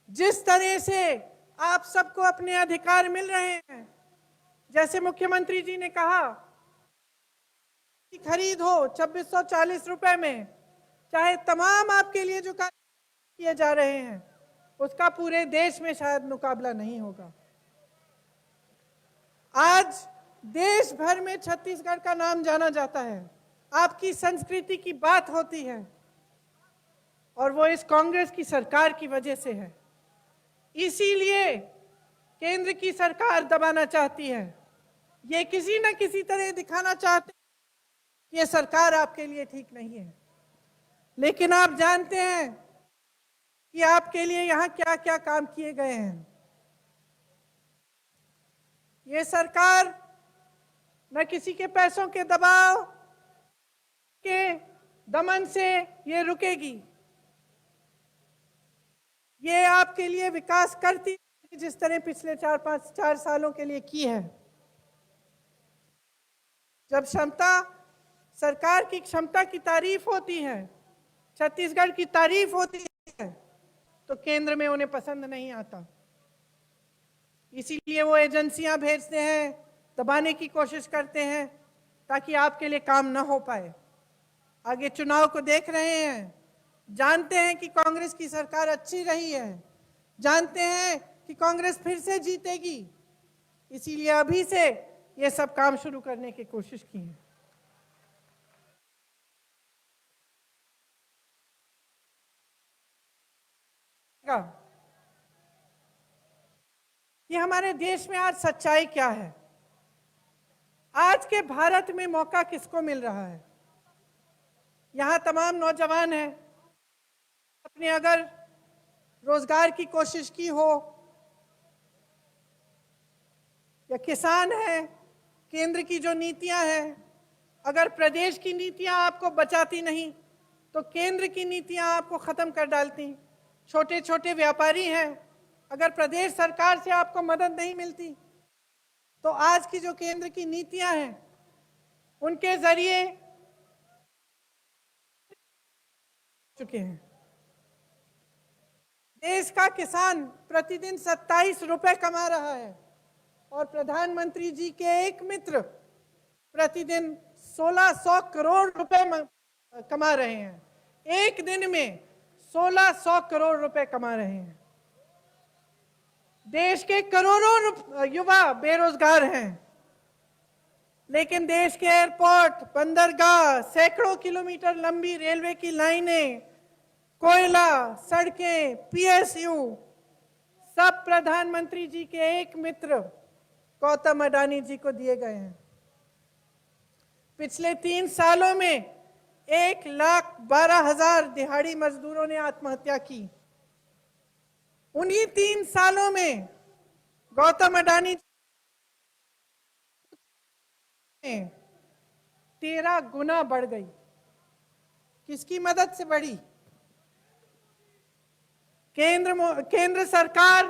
जिस तरह से आप सबको अपने अधिकार मिल रहे हैं, जैसे मुख्यमंत्री जी ने कहा कि खरीद हो 2640 रुपए में, चाहे तमाम आपके लिए जो कार्य किए जा रहे हैं, उसका पूरे देश में शायद मुकाबला नहीं होगा। आज देश भर में छत्तीसगढ़ का नाम जाना जाता है, आपकी संस्कृति की बात होती है, और वो इस कांग्रेस की सरकार की वजह से है। इसीलिए केंद्र की सरकार दबाना चाहती है, ये किसी न किसी तरह दिखाना चाहते हैं कि ये सरकार आपके लिए ठीक नहीं है। लेकिन आप जानते हैं कि आपके लिए यहाँ क्या क्या काम किए गए हैं। ये सरकार न किसी के पैसों के दबाव के दमन से ये रुकेगी। ये आपके लिए विकास करती है जिस तरह पिछले 4 सालों के लिए की है। जब क्षमता, सरकार की क्षमता की तारीफ होती है, छत्तीसगढ़ की तारीफ होती है, तो केंद्र में उन्हें पसंद नहीं आता। इसीलिए वो एजेंसियां भेजते हैं, दबाने की कोशिश करते हैं ताकि आपके लिए काम ना हो पाए। आगे चुनाव को देख रहे हैं, जानते हैं कि कांग्रेस की सरकार अच्छी रही है, जानते हैं कि कांग्रेस फिर से जीतेगी, इसीलिए अभी से ये सब काम शुरू करने की कोशिश की है। ये हमारे देश में आज सच्चाई क्या है? आज के भारत में मौका किसको मिल रहा है? यहाँ तमाम नौजवान हैं, अपने अगर रोजगार की कोशिश की हो, या किसान है, केंद्र की जो नीतियां हैं, अगर प्रदेश की नीतियां आपको बचाती नहीं तो केंद्र की नीतियां आपको खत्म कर डालती। छोटे छोटे व्यापारी हैं, अगर प्रदेश सरकार से आपको मदद नहीं मिलती तो आज की जो केंद्र की नीतियां हैं उनके जरिए चुके हैं। देश का किसान प्रतिदिन 27 रुपए कमा रहा है और प्रधानमंत्री जी के एक मित्र प्रतिदिन 1600 करोड़ रुपए कमा रहे हैं। एक दिन में 1600 करोड़ रुपए कमा रहे हैं। देश के करोड़ों युवा बेरोजगार हैं, लेकिन देश के एयरपोर्ट, बंदरगाह, सैकड़ों किलोमीटर लंबी रेलवे की लाइनें, कोयला, सड़कें, पीएसयू सब प्रधानमंत्री जी के एक मित्र गौतम अडानी जी को दिए गए हैं। पिछले 3 सालों में 1,12,000 दिहाड़ी मजदूरों ने आत्महत्या की। उन्हीं 3 सालों में गौतम अडानी 13 गुना बढ़ गई। किसकी मदद से बढ़ी? केंद्र सरकार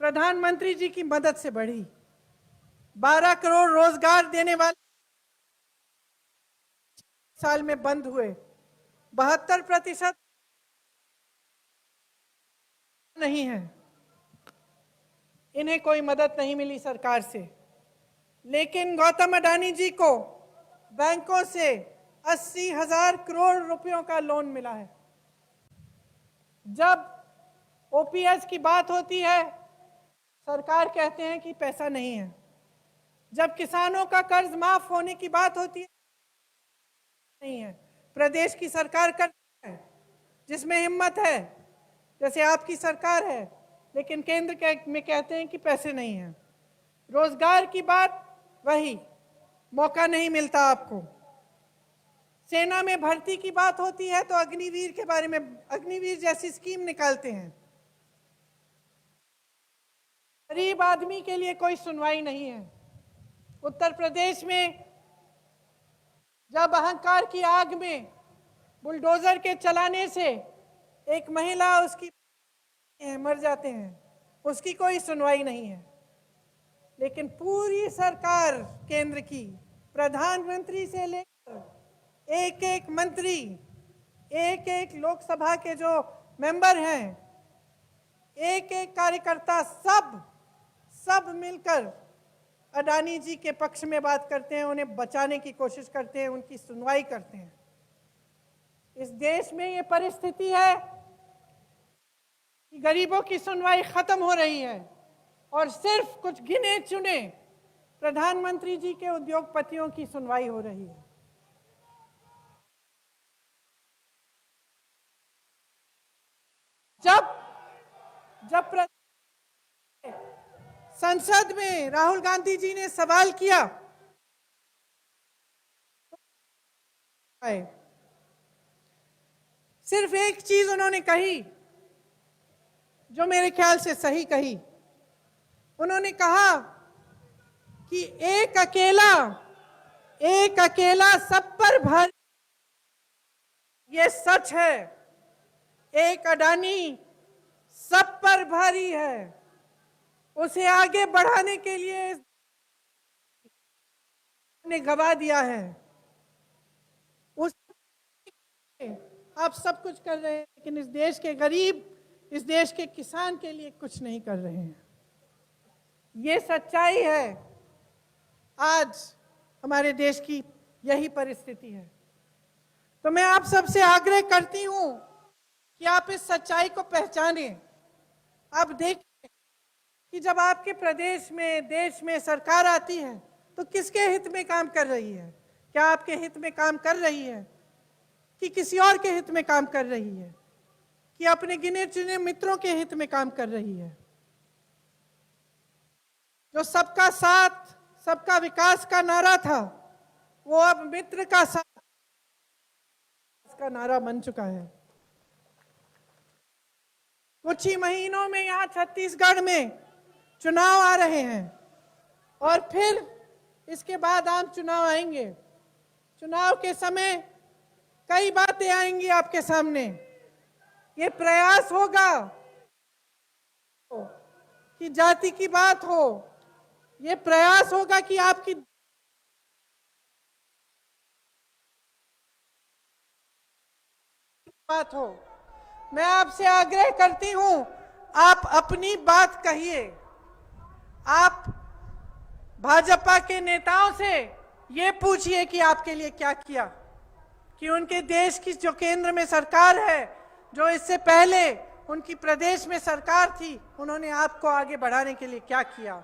प्रधानमंत्री जी की मदद से बढ़ी। 12 करोड़ रोजगार देने वाले साल में बंद हुए। 72% नहीं है, इन्हें कोई मदद नहीं मिली सरकार से। लेकिन गौतम अडानी जी को बैंकों से 80,000 करोड़ रुपयों का लोन मिला है। जब ओपीएस की बात होती है, सरकार कहते हैं कि पैसा नहीं है। जब किसानों का कर्ज माफ होने की बात होती है, नहीं है। प्रदेश की सरकार करती है, जिसमें हिम्मत है, जैसे आपकी सरकार है, लेकिन केंद्र में कहते हैं कि पैसे नहीं है। रोजगार की बात वही, मौका नहीं मिलता आपको। सेना में भर्ती की बात होती है तो अग्निवीर के बारे में, अग्निवीर जैसी स्कीम निकालते हैं। गरीब आदमी के लिए कोई सुनवाई नहीं है। उत्तर प्रदेश में जब अहंकार की आग में बुलडोजर के चलाने से एक महिला उसकी मर जाते हैं, उसकी कोई सुनवाई नहीं है। लेकिन पूरी सरकार केंद्र की, प्रधानमंत्री से लेकर एक एक मंत्री, एक एक लोकसभा के जो मेंबर हैं, एक एक कार्यकर्ता, सब मिलकर अडानी जी के पक्ष में बात करते हैं, उन्हें बचाने की कोशिश करते हैं, उनकी सुनवाई करते हैं। इस देश में ये परिस्थिति है कि गरीबों की सुनवाई खत्म हो रही है और सिर्फ कुछ गिने चुने प्रधानमंत्री जी के उद्योगपतियों की सुनवाई हो रही है। जब संसद में राहुल गांधी जी ने सवाल किया, सिर्फ एक चीज उन्होंने कही जो मेरे ख्याल से सही कही। उन्होंने कहा कि एक अकेला सब पर भारी, ये सच है। एक अडानी सब पर भारी है। उसे आगे बढ़ाने के लिए ने गवा दिया है। उस आप सब कुछ कर रहे हैं, लेकिन इस देश के गरीब, इस देश के किसान के लिए कुछ नहीं कर रहे हैं। ये सच्चाई है। आज हमारे देश की यही परिस्थिति है। तो मैं आप सबसे आग्रह करती हूं कि आप इस सच्चाई को पहचानें। आप देखें कि जब आपके प्रदेश में, देश में सरकार आती है तो किसके हित में काम कर रही है? क्या आपके हित में काम कर रही है कि किसी और के हित में काम कर रही है, कि अपने गिने चुने मित्रों के हित में काम कर रही है? जो सबका साथ, सबका विकास का नारा था, वो अब मित्र का साथ का नारा बन चुका है। कुछ ही महीनों में यहां छत्तीसगढ़ में चुनाव आ रहे हैं और फिर इसके बाद आम चुनाव आएंगे। चुनाव के समय कई बातें आएंगी आपके सामने। ये प्रयास होगा कि जाति की बात हो, ये प्रयास होगा कि आपकी बात हो। मैं आपसे आग्रह करती हूं, आप अपनी बात कहिए। आप भाजपा के नेताओं से ये पूछिए कि आपके लिए क्या किया, कि उनके देश की जो केंद्र में सरकार है, जो इससे पहले उनकी प्रदेश में सरकार थी, उन्होंने आपको आगे बढ़ाने के लिए क्या किया।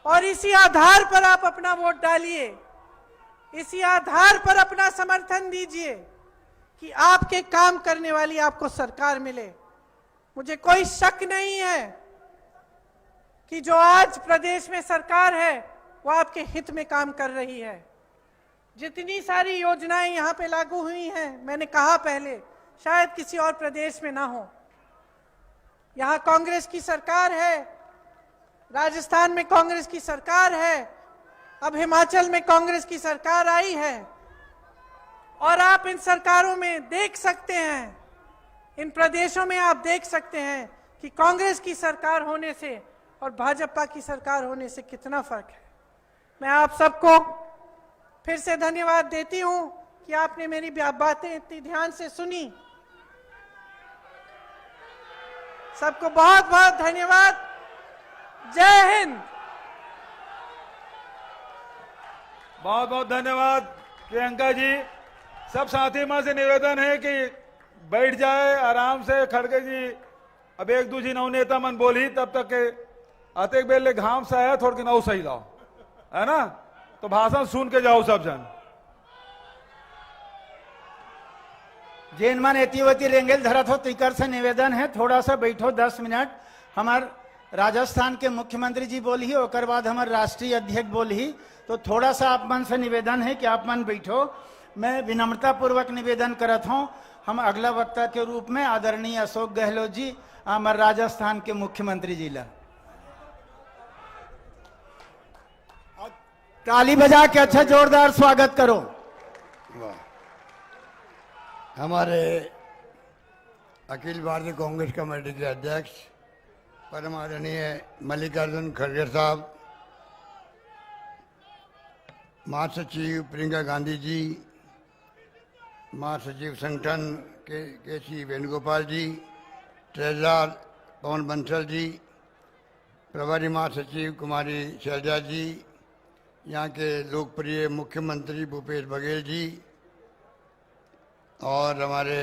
और इसी आधार पर आप अपना वोट डालिए, इसी आधार पर अपना समर्थन दीजिए कि आपके काम करने वाली आपको सरकार मिले। मुझे कोई शक नहीं है कि जो आज प्रदेश में सरकार है वो आपके हित में काम कर रही है। जितनी सारी योजनाएं यहाँ पे लागू हुई हैं, मैंने कहा पहले, शायद किसी और प्रदेश में ना हो। यहाँ कांग्रेस की सरकार है, राजस्थान में कांग्रेस की सरकार है, अब हिमाचल में कांग्रेस की सरकार आई है। और आप इन सरकारों में देख सकते हैं, इन प्रदेशों में आप देख सकते हैं कि कांग्रेस की सरकार होने से और भाजपा की सरकार होने से कितना फर्क है। मैं आप सबको फिर से धन्यवाद देती हूं कि आपने मेरी बातें इतनी ध्यान से सुनी। सबको बहुत बहुत धन्यवाद। जय हिंद। बहुत बहुत धन्यवाद प्रियंका जी। सब साथी मां से निवेदन है कि बैठ जाए आराम से। खड़गे जी अब एक दूसरी नवनेता मन बोली तब तक के अतेक बेले घाम सा है, थोड़ के नौ सही लाओ, है ना? तो भाषण सुन के जाओ सब जन। जैन मन एतिवती रेंगेल धरत हो, तिकर से निवेदन है थोड़ा सा बैठो 10 मिनट। हमार राजस्थान के मुख्यमंत्री जी बोली, और बाद हमारे राष्ट्रीय अध्यक्ष बोली, तो थोड़ा सा आप मन से निवेदन है कि आप मन बैठो। मैं विनम्रता पूर्वक निवेदन करत हूं, हम अगला वक्ता के रूप में आदरणीय अशोक गहलोत जी, हमारे राजस्थान के मुख्यमंत्री जी ला ताली बजा के अच्छा जोरदार स्वागत करो। हमारे अखिल भारतीय कांग्रेस कमेटी के अध्यक्ष परम आदरणीय मल्लिकार्जुन खड़गे साहब, महासचिव प्रियंका गांधी जी, महासचिव संगठन के सी वेणुगोपाल जी, ट्रेजरर पवन बंसल जी, प्रभारी महासचिव कुमारी शैलजा जी, यहाँ के लोकप्रिय मुख्यमंत्री भूपेश बघेल जी, और हमारे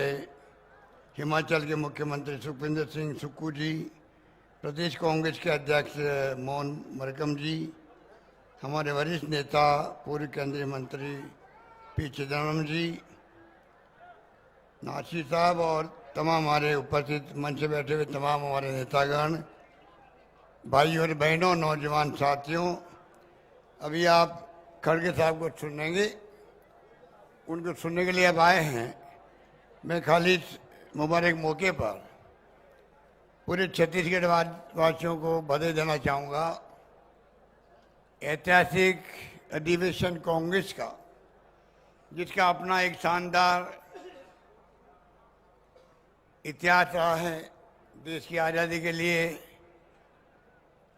हिमाचल के मुख्यमंत्री सुखविंदर सिंह सुक्खू जी, प्रदेश कांग्रेस के अध्यक्ष मोहन मरकम जी, हमारे वरिष्ठ नेता पूर्व केंद्रीय मंत्री पी चिदम्बरम जी, नासिर साहब और तमाम हमारे उपस्थित मंच से बैठे हुए तमाम हमारे नेतागण, भाई और बहनों, नौजवान साथियों, अभी आप खड़गे साहब को सुनेंगे, उनको सुनने के लिए अब आए हैं। मैं खाली इस मुबारक मौके पर पूरे छत्तीसगढ़ वासियों को बधाई देना चाहूँगा। ऐतिहासिक अधिवेशन कांग्रेस का, जिसका अपना एक शानदार इतिहास रहा है, देश की आज़ादी के लिए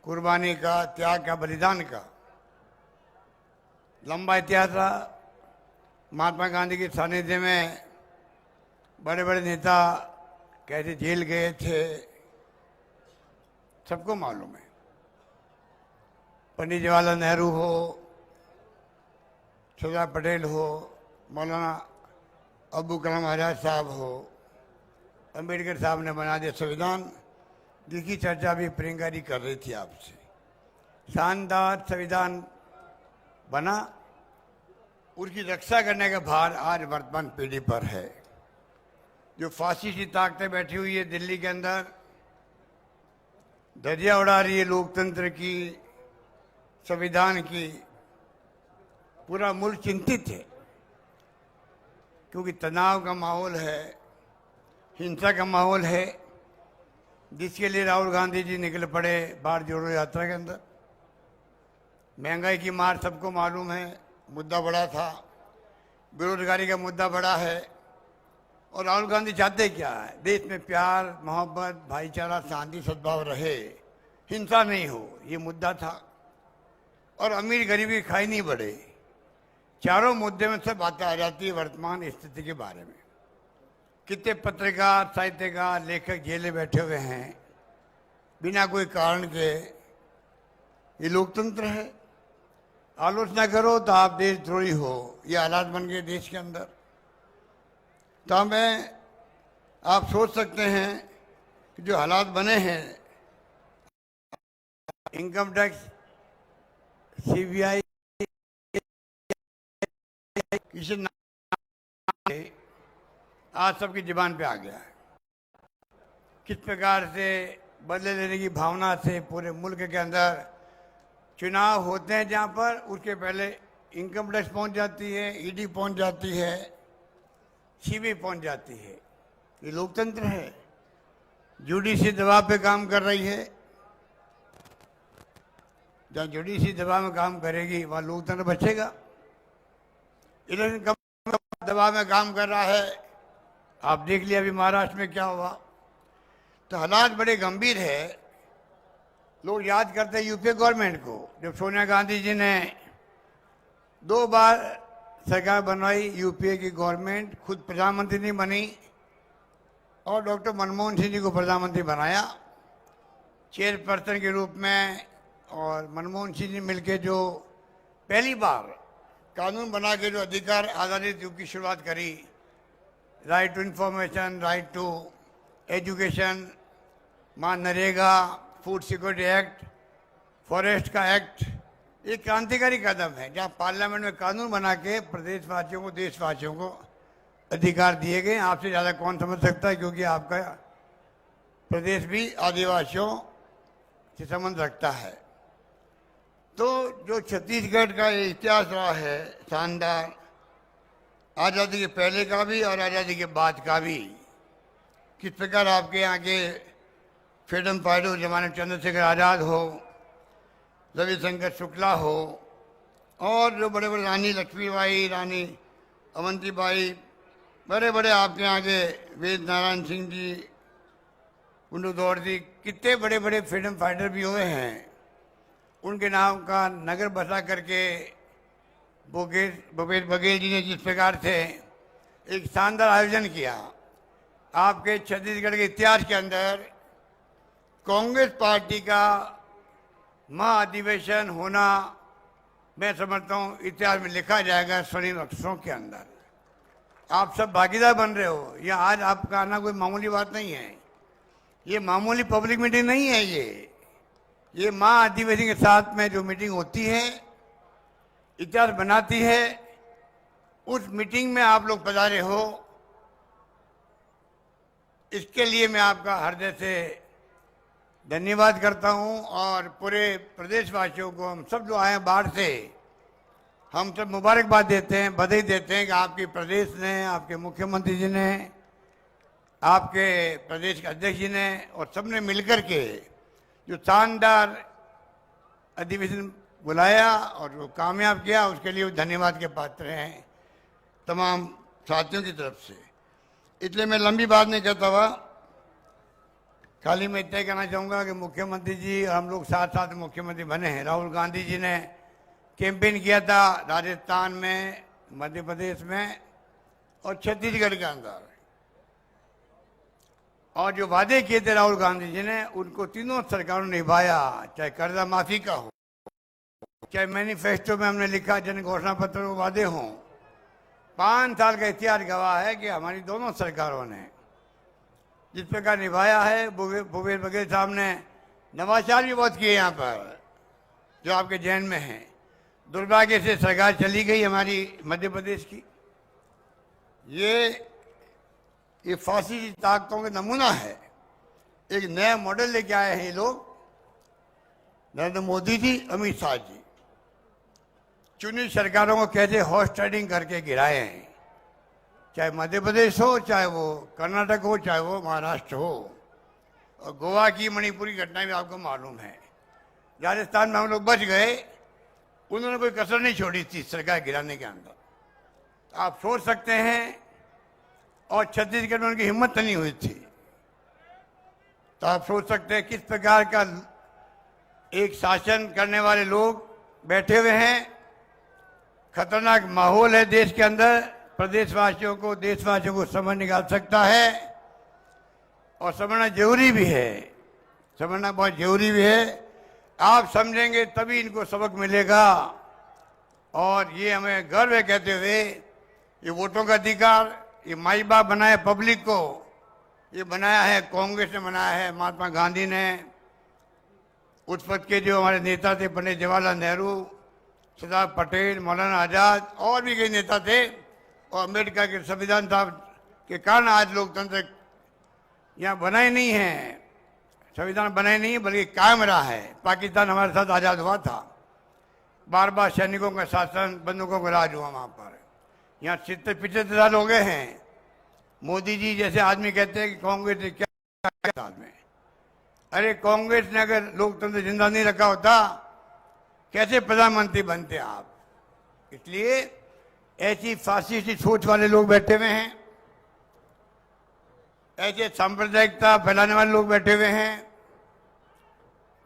कुर्बानी का, त्याग का, बलिदान का लंबा इतिहास रहा। महात्मा गांधी के सानिध्य में बड़े बड़े नेता कैसे जेल गए थे, सबको मालूम है। पंडित जवाहरलाल नेहरू हो, सरदार पटेल हो, मौलाना अब्दुल कलाम आजाद साहब हो, अम्बेडकर साहब ने बना दिया संविधान, जिसकी चर्चा भी प्रियंका जी कर रही थी आपसे। शानदार संविधान बना, उसकी रक्षा करने का भार आज वर्तमान पीढ़ी पर है। जो फासिस्टी ताकतें बैठी हुई है दिल्ली के अंदर, धज्जियां उड़ा रही है लोकतंत्र की, संविधान की, पूरा मुल्क चिंतित है, क्योंकि तनाव का माहौल है, हिंसा का माहौल है, जिसके लिए राहुल गांधी जी निकल पड़े भारत जोड़ो यात्रा के अंदर। महंगाई की मार सबको मालूम है, मुद्दा बड़ा था, बेरोजगारी का मुद्दा बड़ा है, और राहुल गांधी चाहते क्या है? देश में प्यार, मोहब्बत, भाईचारा, शांति, सद्भाव रहे, हिंसा नहीं हो, ये मुद्दा था। और अमीर गरीबी खाई नहीं बढ़े, चारों मुद्दे में सब बातें आ जाती है वर्तमान स्थिति के बारे में। कितने पत्रकार, साहित्यकार, लेखक जेलें बैठे हुए हैं बिना कोई कारण के। ये लोकतंत्र है, आलोचना करो तो आप देशद्रोही हो, ये हालात बन गए देश के अंदर। तो हमें आप सोच सकते हैं कि जो हालात बने हैं, इनकम टैक्स, सीबीआई, किसी नाम से आज सबकी जुबान पे आ गया है। किस प्रकार से बदले लेने की भावना से पूरे मुल्क के अंदर चुनाव होते हैं, जहां पर उसके पहले इनकम टैक्स पहुंच जाती है, ईडी पहुंच जाती है, सीबीआई पहुंच जाती है। ये लोकतंत्र है। जुडिशरी दबाव पे काम कर रही है, जहां जुडिशरी दबाव में काम करेगी वहां लोकतंत्र बचेगा। इलेक्शन दबाव में काम कर रहा है, आप देख लिया अभी महाराष्ट्र में क्या हुआ। तो हालात बड़े गंभीर है। लोग याद करते हैं यूपीए गवर्नमेंट को, जब सोनिया गांधी जी ने 2 बार सरकार बनवाई, यूपीए की गवर्नमेंट, खुद प्रधानमंत्री नहीं बनी, और डॉक्टर मनमोहन सिंह जी को प्रधानमंत्री बनाया चेयरपर्सन के रूप में। और मनमोहन सिंह जी मिलकर जो पहली बार कानून बना के जो अधिकार आधारित युग की शुरुआत करी, right to information, right to education, NREGA, food security act, forest का एक्ट, एक क्रांतिकारी कदम है, जहां पार्लियामेंट में कानून बना के प्रदेशवासियों को, देशवासियों को अधिकार दिए गए। आपसे ज़्यादा कौन समझ सकता है, क्योंकि आपका प्रदेश भी आदिवासियों से संबंध रखता है। तो जो छत्तीसगढ़ का ये इतिहास रहा है शानदार, आज़ादी के पहले का भी और आज़ादी के बाद का भी, किस प्रकार आपके यहाँ के फ्रीडम फाइटर जमाने चंद्रशेखर आज़ाद हो, रविशंकर शुक्ला हो, और जो बड़े बड़े रानी लक्ष्मीबाई, रानी अवंतीबाई, बड़े बड़े आपके यहाँ के वेद नारायण सिंह जी, कुंडू दौड़ती, कितने बड़े बड़े फ्रीडम फाइटर भी हुए हैं। उनके नाम का नगर बसा करके भूपेश बघेल जी ने जिस प्रकार से एक शानदार आयोजन किया, आपके छत्तीसगढ़ के इतिहास के अंदर कांग्रेस पार्टी का महाअधिवेशन होना, मैं समझता हूँ इतिहास में लिखा जाएगा स्वर्णिम अक्षरों के अंदर। आप सब भागीदार बन रहे हो। यह आज आपका आना कोई मामूली बात नहीं है, ये मामूली पब्लिक मीटिंग नहीं है। ये महाअधिवेशन के साथ में जो मीटिंग होती है, इतिहास बनाती है, उस मीटिंग में आप लोग पधारे हो, इसके लिए मैं आपका हृदय से धन्यवाद करता हूं। और पूरे प्रदेशवासियों को, हम सब जो आए हैं बाहर से, हम सब मुबारकबाद देते हैं, बधाई देते हैं कि आपके प्रदेश ने, आपके मुख्यमंत्री जी ने, आपके प्रदेश के अध्यक्ष जी ने और सबने मिलकर के जो शानदार अधिवेशन बुलाया और वो कामयाब किया, उसके लिए धन्यवाद के पात्र हैं तमाम साथियों की तरफ से। इसलिए मैं लंबी बात नहीं करता हुआ, खाली मैं इतना कहना चाहूँगा कि मुख्यमंत्री जी हम लोग साथ साथ मुख्यमंत्री बने हैं। राहुल गांधी जी ने कैंपेन किया था राजस्थान में, मध्य प्रदेश में और छत्तीसगढ़ के अंदर, और जो वादे किए थे राहुल गांधी जी ने उनको तीनों सरकारों ने निभाया। चाहे कर्जा माफी का हो, चाहे मैनिफेस्टो में हमने लिखा, जन घोषणा पत्र वो वादे हों। 5 साल का इतिहास गवाह है कि हमारी दोनों सरकारों ने जिस प्रकार निभाया है। भूपेश बघेल साहब ने नवाचार भी बहुत किए यहाँ पर, जो आपके जहन में है। दुर्भाग्य से सरकार चली गई हमारी मध्य प्रदेश की। ये फांसी ताकतों का नमूना है। एक नया मॉडल लेके आए हैं ये लोग, नरेंद्र मोदी जी, अमित शाह जी। चुनी सरकारों को कैसे हॉर्स ट्रेडिंग करके गिराए हैं, चाहे मध्य प्रदेश हो, चाहे वो कर्नाटक हो, चाहे वो महाराष्ट्र हो, और गोवा की मणिपुर की घटना भी आपको मालूम है। राजस्थान में हम लोग बच गए, उन्होंने कोई कसर नहीं छोड़ी थी सरकार गिराने के अंदर, आप सोच सकते हैं। और छत्तीसगढ़ में उनकी हिम्मत नहीं हुई थी, तो आप सोच सकते हैं किस प्रकार का एक शासन करने वाले लोग बैठे हुए हैं। खतरनाक माहौल है देश के अंदर, प्रदेशवासियों को, देशवासियों को समझ निकाल सकता है, और समझना जरूरी भी है, समझना बहुत जरूरी भी है। आप समझेंगे तभी इनको सबक मिलेगा। और ये हमें गर्व है कहते हुए, ये वोटों का अधिकार ये माई बाप बनाए पब्लिक को, ये बनाया है कांग्रेस ने बनाया है, महात्मा गांधी ने, उस वक्त के जो हमारे नेता थे पंडित जवाहरलाल नेहरू, सरदार पटेल, मौलाना आजाद और भी कई नेता थे, और अम्बेडकर के संविधान साहब के कारण आज लोकतंत्र यहाँ बना ही नहीं है, संविधान बना ही नहीं है, बल्कि कायम रहा है। पाकिस्तान हमारे साथ आज़ाद हुआ था, बार बार सैनिकों का शासन, बंदूकों का राज हुआ वहाँ पर। यहाँ 70-75 साल हो गए हैं। मोदी जी जैसे आदमी कहते हैं कि कांग्रेस ने क्या साल में, अरे कांग्रेस ने अगर लोकतंत्र जिंदा नहीं रखा होता कैसे प्रधानमंत्री बनते आप। इसलिए ऐसी फासिस्टी सोच वाले लोग बैठे हुए हैं, ऐसे सांप्रदायिकता फैलाने वाले लोग बैठे हुए हैं।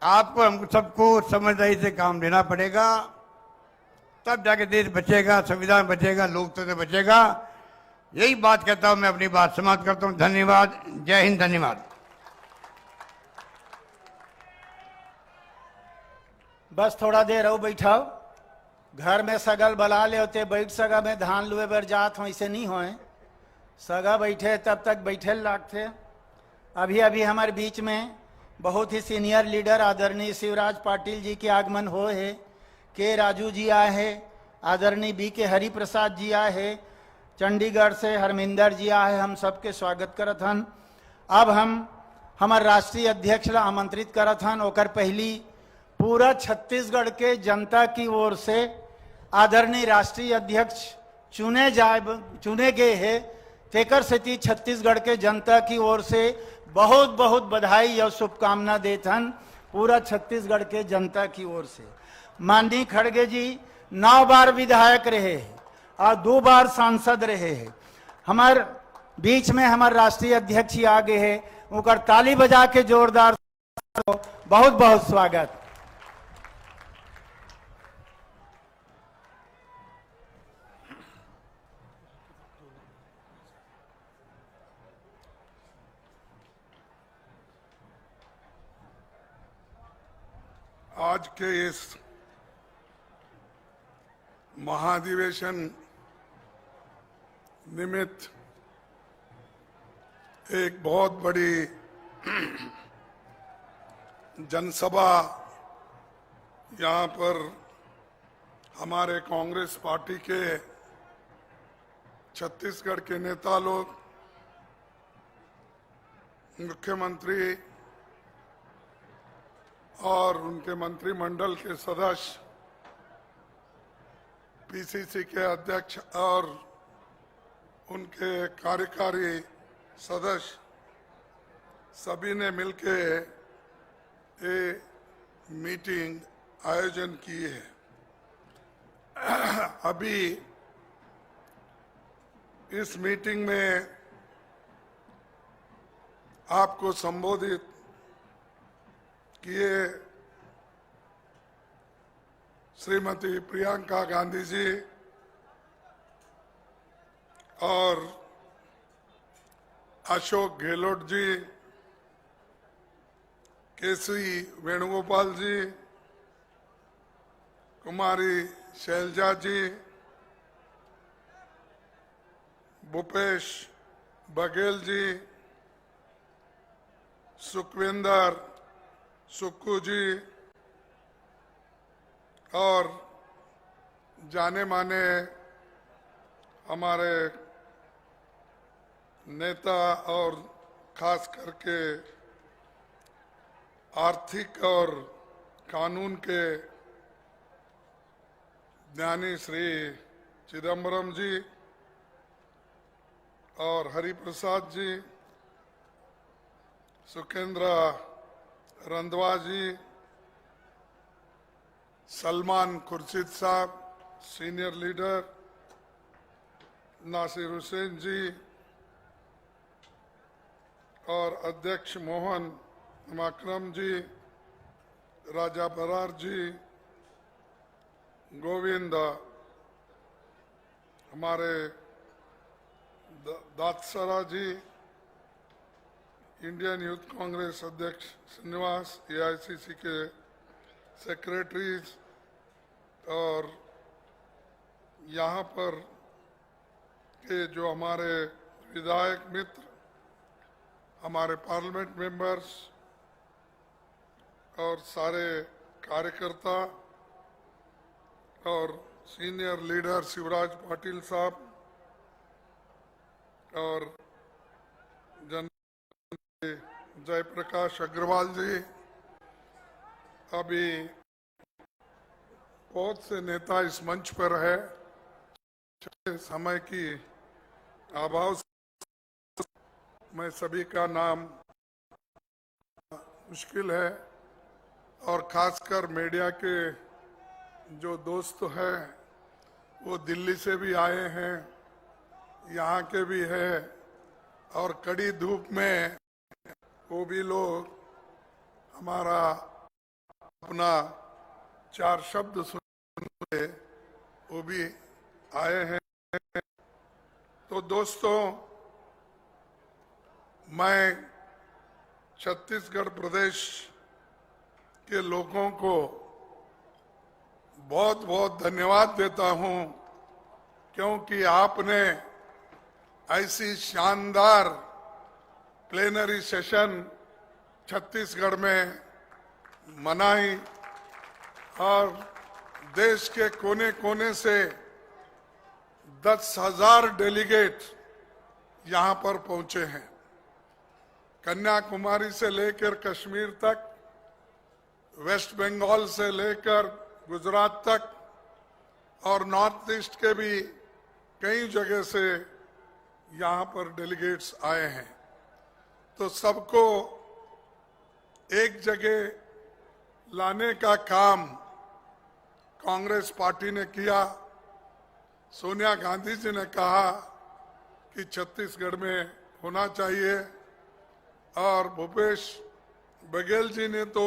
आपको हम सबको समझदारी से काम लेना पड़ेगा, तब जाके देश बचेगा, संविधान बचेगा, लोकतंत्र बचेगा। यही बात कहता हूं, मैं अपनी बात समाप्त करता हूं। धन्यवाद, जय हिंद, धन्यवाद। बस थोड़ा देर और बैठाओ, घर में सगल बला ले होते, बैठ सगा में धान लुए बर जात हो, ऐसे नहीं होए। सगा बैठे तब तक बैठे लागते। अभी अभी हमारे बीच में बहुत ही सीनियर लीडर आदरणीय शिवराज पाटिल जी के आगमन हो है, के राजू जी आए हैं, आदरणीय बी के हरि प्रसाद जी आए हैं, चंडीगढ़ से हरमिंदर जी आए हैं, हम सबके स्वागत करत हन। अब हम हमारे राष्ट्रीय अध्यक्ष ला आमंत्रित करत हन। ओकर पहली पूरा छत्तीसगढ़ के जनता की ओर से आदरणीय राष्ट्रीय अध्यक्ष चुने गए हैं, तेकर सेती छत्तीसगढ़ के जनता की ओर से बहुत बहुत बधाई और शुभकामना देते हन पूरा छत्तीसगढ़ के जनता की ओर से। माननीय खड़गे जी 9 बार विधायक रहे हैं और 2 बार सांसद रहे हैं। हमारे बीच में हमारे राष्ट्रीय अध्यक्ष ही आगे है, उनका ताली बजा के जोरदार बहुत बहुत स्वागत। आज के इस महाधिवेशन निमित्त एक बहुत बड़ी जनसभा यहाँ पर हमारे कांग्रेस पार्टी के छत्तीसगढ़ के नेता लोग, मुख्यमंत्री और उनके मंत्रिमंडल के सदस्य, पीसीसी के अध्यक्ष और उनके कार्यकारी सदस्य सभी ने मिलकर ये मीटिंग आयोजन किए हैं। अभी इस मीटिंग में आपको संबोधित किए श्रीमती प्रियंका गांधी जी और अशोक गहलोत जी, केसी वेणुगोपाल जी, कुमारी शैलजा जी, भूपेश बघेल जी, सुखविंदर सुक्कू जी और जाने माने हमारे नेता और खास करके आर्थिक और कानून के ज्ञानी श्री चिदम्बरम जी और हरिप्रसाद जी, सुखेंद्र रंधवा जी, सलमान खुर्शीद साहब सीनियर लीडर, नासिर हुसैन जी और अध्यक्ष मोहन माकरम जी, राजा बरार जी, गोविंद हमारे दातसरा जी, इंडियन यूथ कांग्रेस अध्यक्ष श्रीनिवास, एआईसीसी के सेक्रेटरीज और यहाँ पर के जो हमारे विधायक मित्र, हमारे पार्लियामेंट मेंबर्स और सारे कार्यकर्ता और सीनियर लीडर शिवराज पाटिल साहब और जयप्रकाश अग्रवाल जी, अभी बहुत से नेता इस मंच पर है। समय की अभाव से मैं सभी का नाम मुश्किल है और खासकर मीडिया के जो दोस्त हैं वो दिल्ली से भी आए हैं, यहाँ के भी हैं और कड़ी धूप में वो भी लोग हमारा अपना चार शब्द सुनने वो भी आए हैं। तो दोस्तों, मैं छत्तीसगढ़ प्रदेश के लोगों को बहुत बहुत धन्यवाद देता हूं, क्योंकि आपने ऐसी शानदार प्लेनरी सेशन छत्तीसगढ़ में मनाई और देश के कोने कोने से 10,000 डेलीगेट यहां पर पहुंचे हैं। कन्याकुमारी से लेकर कश्मीर तक, वेस्ट बंगाल से लेकर गुजरात तक और नॉर्थ ईस्ट के भी कई जगह से यहां पर डेलीगेट्स आए हैं। तो सबको एक जगह लाने का काम कांग्रेस पार्टी ने किया। सोनिया गांधी जी ने कहा कि छत्तीसगढ़ में होना चाहिए और भूपेश बघेल जी ने तो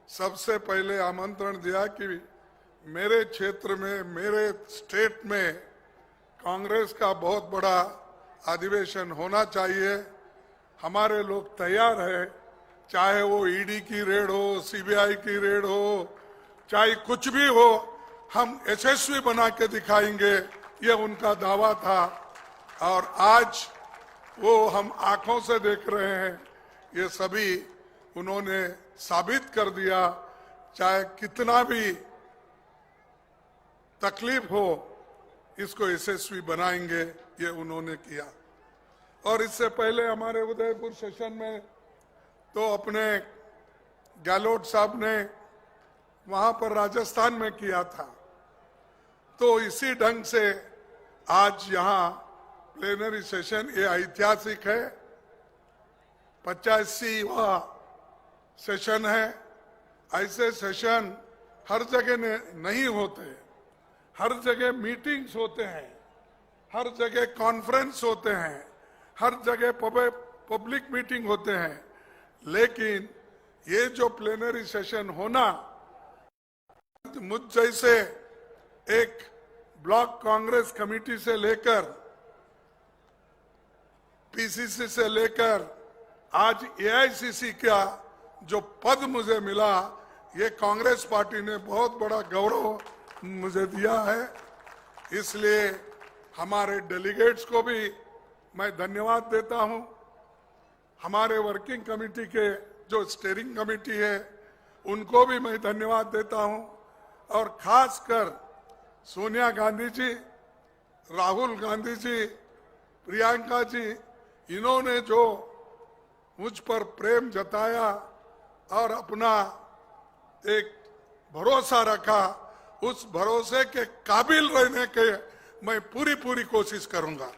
सबसे पहले आमंत्रण दिया कि मेरे क्षेत्र में, मेरे स्टेट में कांग्रेस का बहुत बड़ा अधिवेशन होना चाहिए। हमारे लोग तैयार है, चाहे वो ईडी की रेड हो, सीबीआई की रेड हो, चाहे कुछ भी हो, हम यशस्वी बना के दिखाएंगे, ये उनका दावा था। और आज वो हम आंखों से देख रहे हैं, ये सभी उन्होंने साबित कर दिया। चाहे कितना भी तकलीफ हो, इसको यशस्वी बनाएंगे, ये उन्होंने किया। और इससे पहले हमारे उदयपुर सेशन में तो अपने गहलोत साहब ने वहां पर राजस्थान में किया था। तो इसी ढंग से आज यहाँ प्लेनरी सेशन ये ऐतिहासिक है, 85वां सेशन है। ऐसे सेशन हर जगह नहीं होते, हर जगह मीटिंग्स होते हैं, हर जगह कॉन्फ्रेंस होते हैं, हर जगह पब्लिक मीटिंग होते हैं, लेकिन ये जो प्लेनरी सेशन होना, मुझ जैसे एक ब्लॉक कांग्रेस कमेटी से लेकर पीसीसी से लेकर आज एआईसीसी का जो पद मुझे मिला, ये कांग्रेस पार्टी ने बहुत बड़ा गौरव मुझे दिया है। इसलिए हमारे डेलीगेट्स को भी मैं धन्यवाद देता हूं। हमारे वर्किंग कमेटी के जो स्टीयरिंग कमेटी है उनको भी मैं धन्यवाद देता हूं, और खासकर सोनिया गांधी जी, राहुल गांधी जी, प्रियंका जी, इन्होंने जो मुझ पर प्रेम जताया और अपना एक भरोसा रखा, उस भरोसे के काबिल रहने के मैं पूरी कोशिश करूंगा।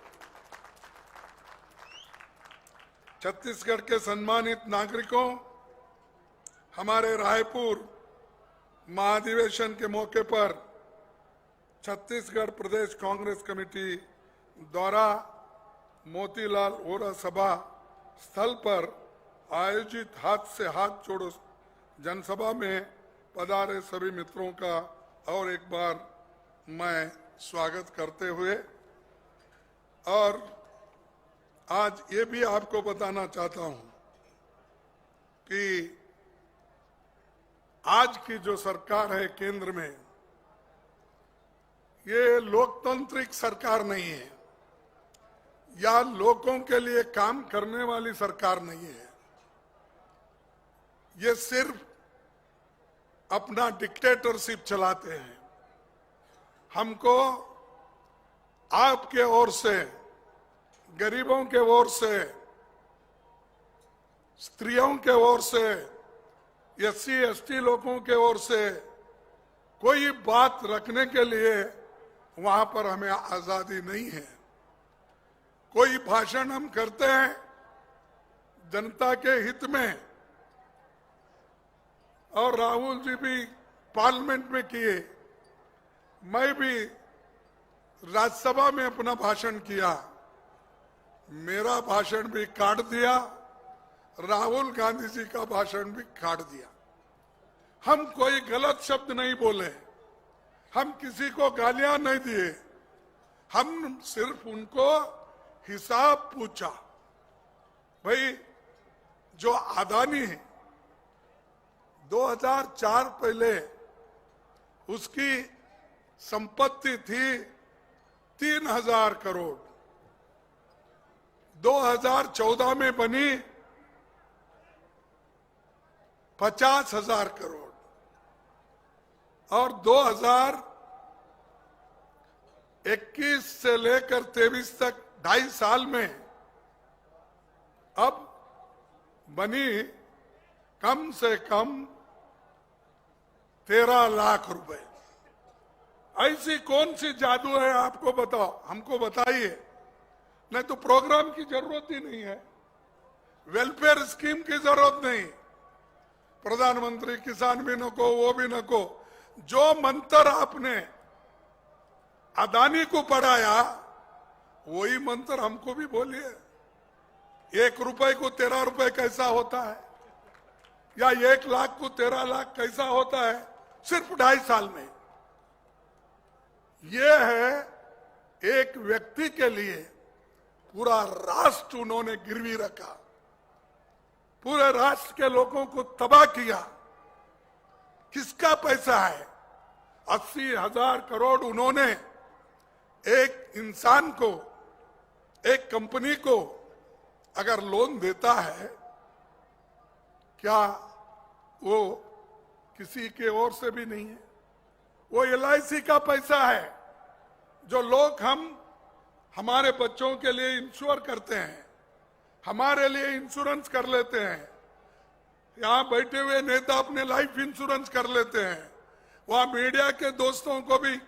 छत्तीसगढ़ के सम्मानित नागरिकों, हमारे रायपुर महाधिवेशन के मौके पर छत्तीसगढ़ प्रदेश कांग्रेस कमेटी द्वारा मोतीलाल वोरा सभा स्थल पर आयोजित हाथ से हाथ जोड़ो जनसभा में पधारे सभी मित्रों का और एक बार मैं स्वागत करते हुए, और आज ये भी आपको बताना चाहता हूं कि आज की जो सरकार है केंद्र में, ये लोकतांत्रिक सरकार नहीं है या लोगों के लिए काम करने वाली सरकार नहीं है। ये सिर्फ अपना डिक्टेटरशिप चलाते हैं। हमको आपके ओर से, गरीबों के ओर से, स्त्रियों के ओर से, एससी एसटी लोगों के ओर से कोई बात रखने के लिए वहां पर हमें आजादी नहीं है। कोई भाषण हम करते हैं जनता के हित में, और राहुल जी भी पार्लियामेंट में किए, मैं भी राज्यसभा में अपना भाषण किया, मेरा भाषण भी काट दिया, राहुल गांधी जी का भाषण भी काट दिया। हम कोई गलत शब्द नहीं बोले, हम किसी को गालियां नहीं दिए, हम सिर्फ उनको हिसाब पूछा। भाई जो अदानी है 2004 पहले उसकी संपत्ति थी 3000 करोड़, 2014 में बनी 50,000 करोड़, और 2021 से लेकर 23 तक 2.5 साल में अब बनी कम से कम 13 लाख रुपए। ऐसी कौन सी जादू है आपको बताओ, हमको बताइए। नहीं तो प्रोग्राम की जरूरत ही नहीं है, वेलफेयर स्कीम की जरूरत नहीं, प्रधानमंत्री किसान भी न को, वो भी न को। जो मंत्र आपने अदानी को पढ़ाया वही मंत्र हमको भी बोलिए। 1 रुपए को 13 रुपए कैसा होता है, या 1 लाख को 13 लाख कैसा होता है, सिर्फ 2.5 साल में। ये है एक व्यक्ति के लिए पूरा राष्ट्र उन्होंने गिरवी रखा, पूरे राष्ट्र के लोगों को तबाह किया। किसका पैसा है? 80,000 करोड़ उन्होंने एक इंसान को, एक कंपनी को अगर लोन देता है, क्या वो किसी के ओर से भी नहीं है? वो LIC का पैसा है जो लोग हमारे बच्चों के लिए इंश्योर करते हैं, हमारे लिए इंश्योरेंस कर लेते हैं। यहां बैठे हुए नेता अपने लाइफ इंश्योरेंस कर लेते हैं, वहां मीडिया के दोस्तों को भी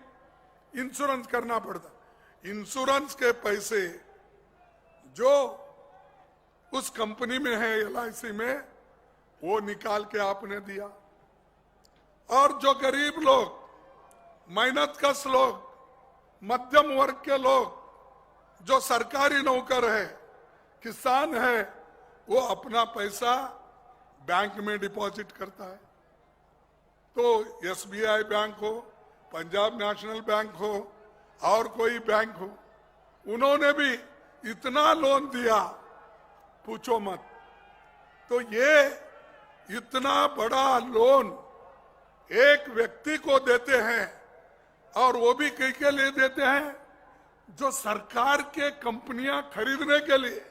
इंश्योरेंस करना पड़ता। इंश्योरेंस के पैसे जो उस कंपनी में है LIC में, वो निकाल के आपने दिया। और जो गरीब लोग, मेहनतकश लोग, मध्यम वर्ग के लोग, जो सरकारी नौकर है, किसान है, वो अपना पैसा बैंक में डिपॉजिट करता है। तो एसबीआई बैंक हो, पंजाब नेशनल बैंक हो और कोई बैंक हो, उन्होंने भी इतना लोन दिया, पूछो मत। तो ये इतना बड़ा लोन एक व्यक्ति को देते हैं, और वो भी कई के लिए देते हैं जो सरकार के कंपनियां खरीदने के लिए,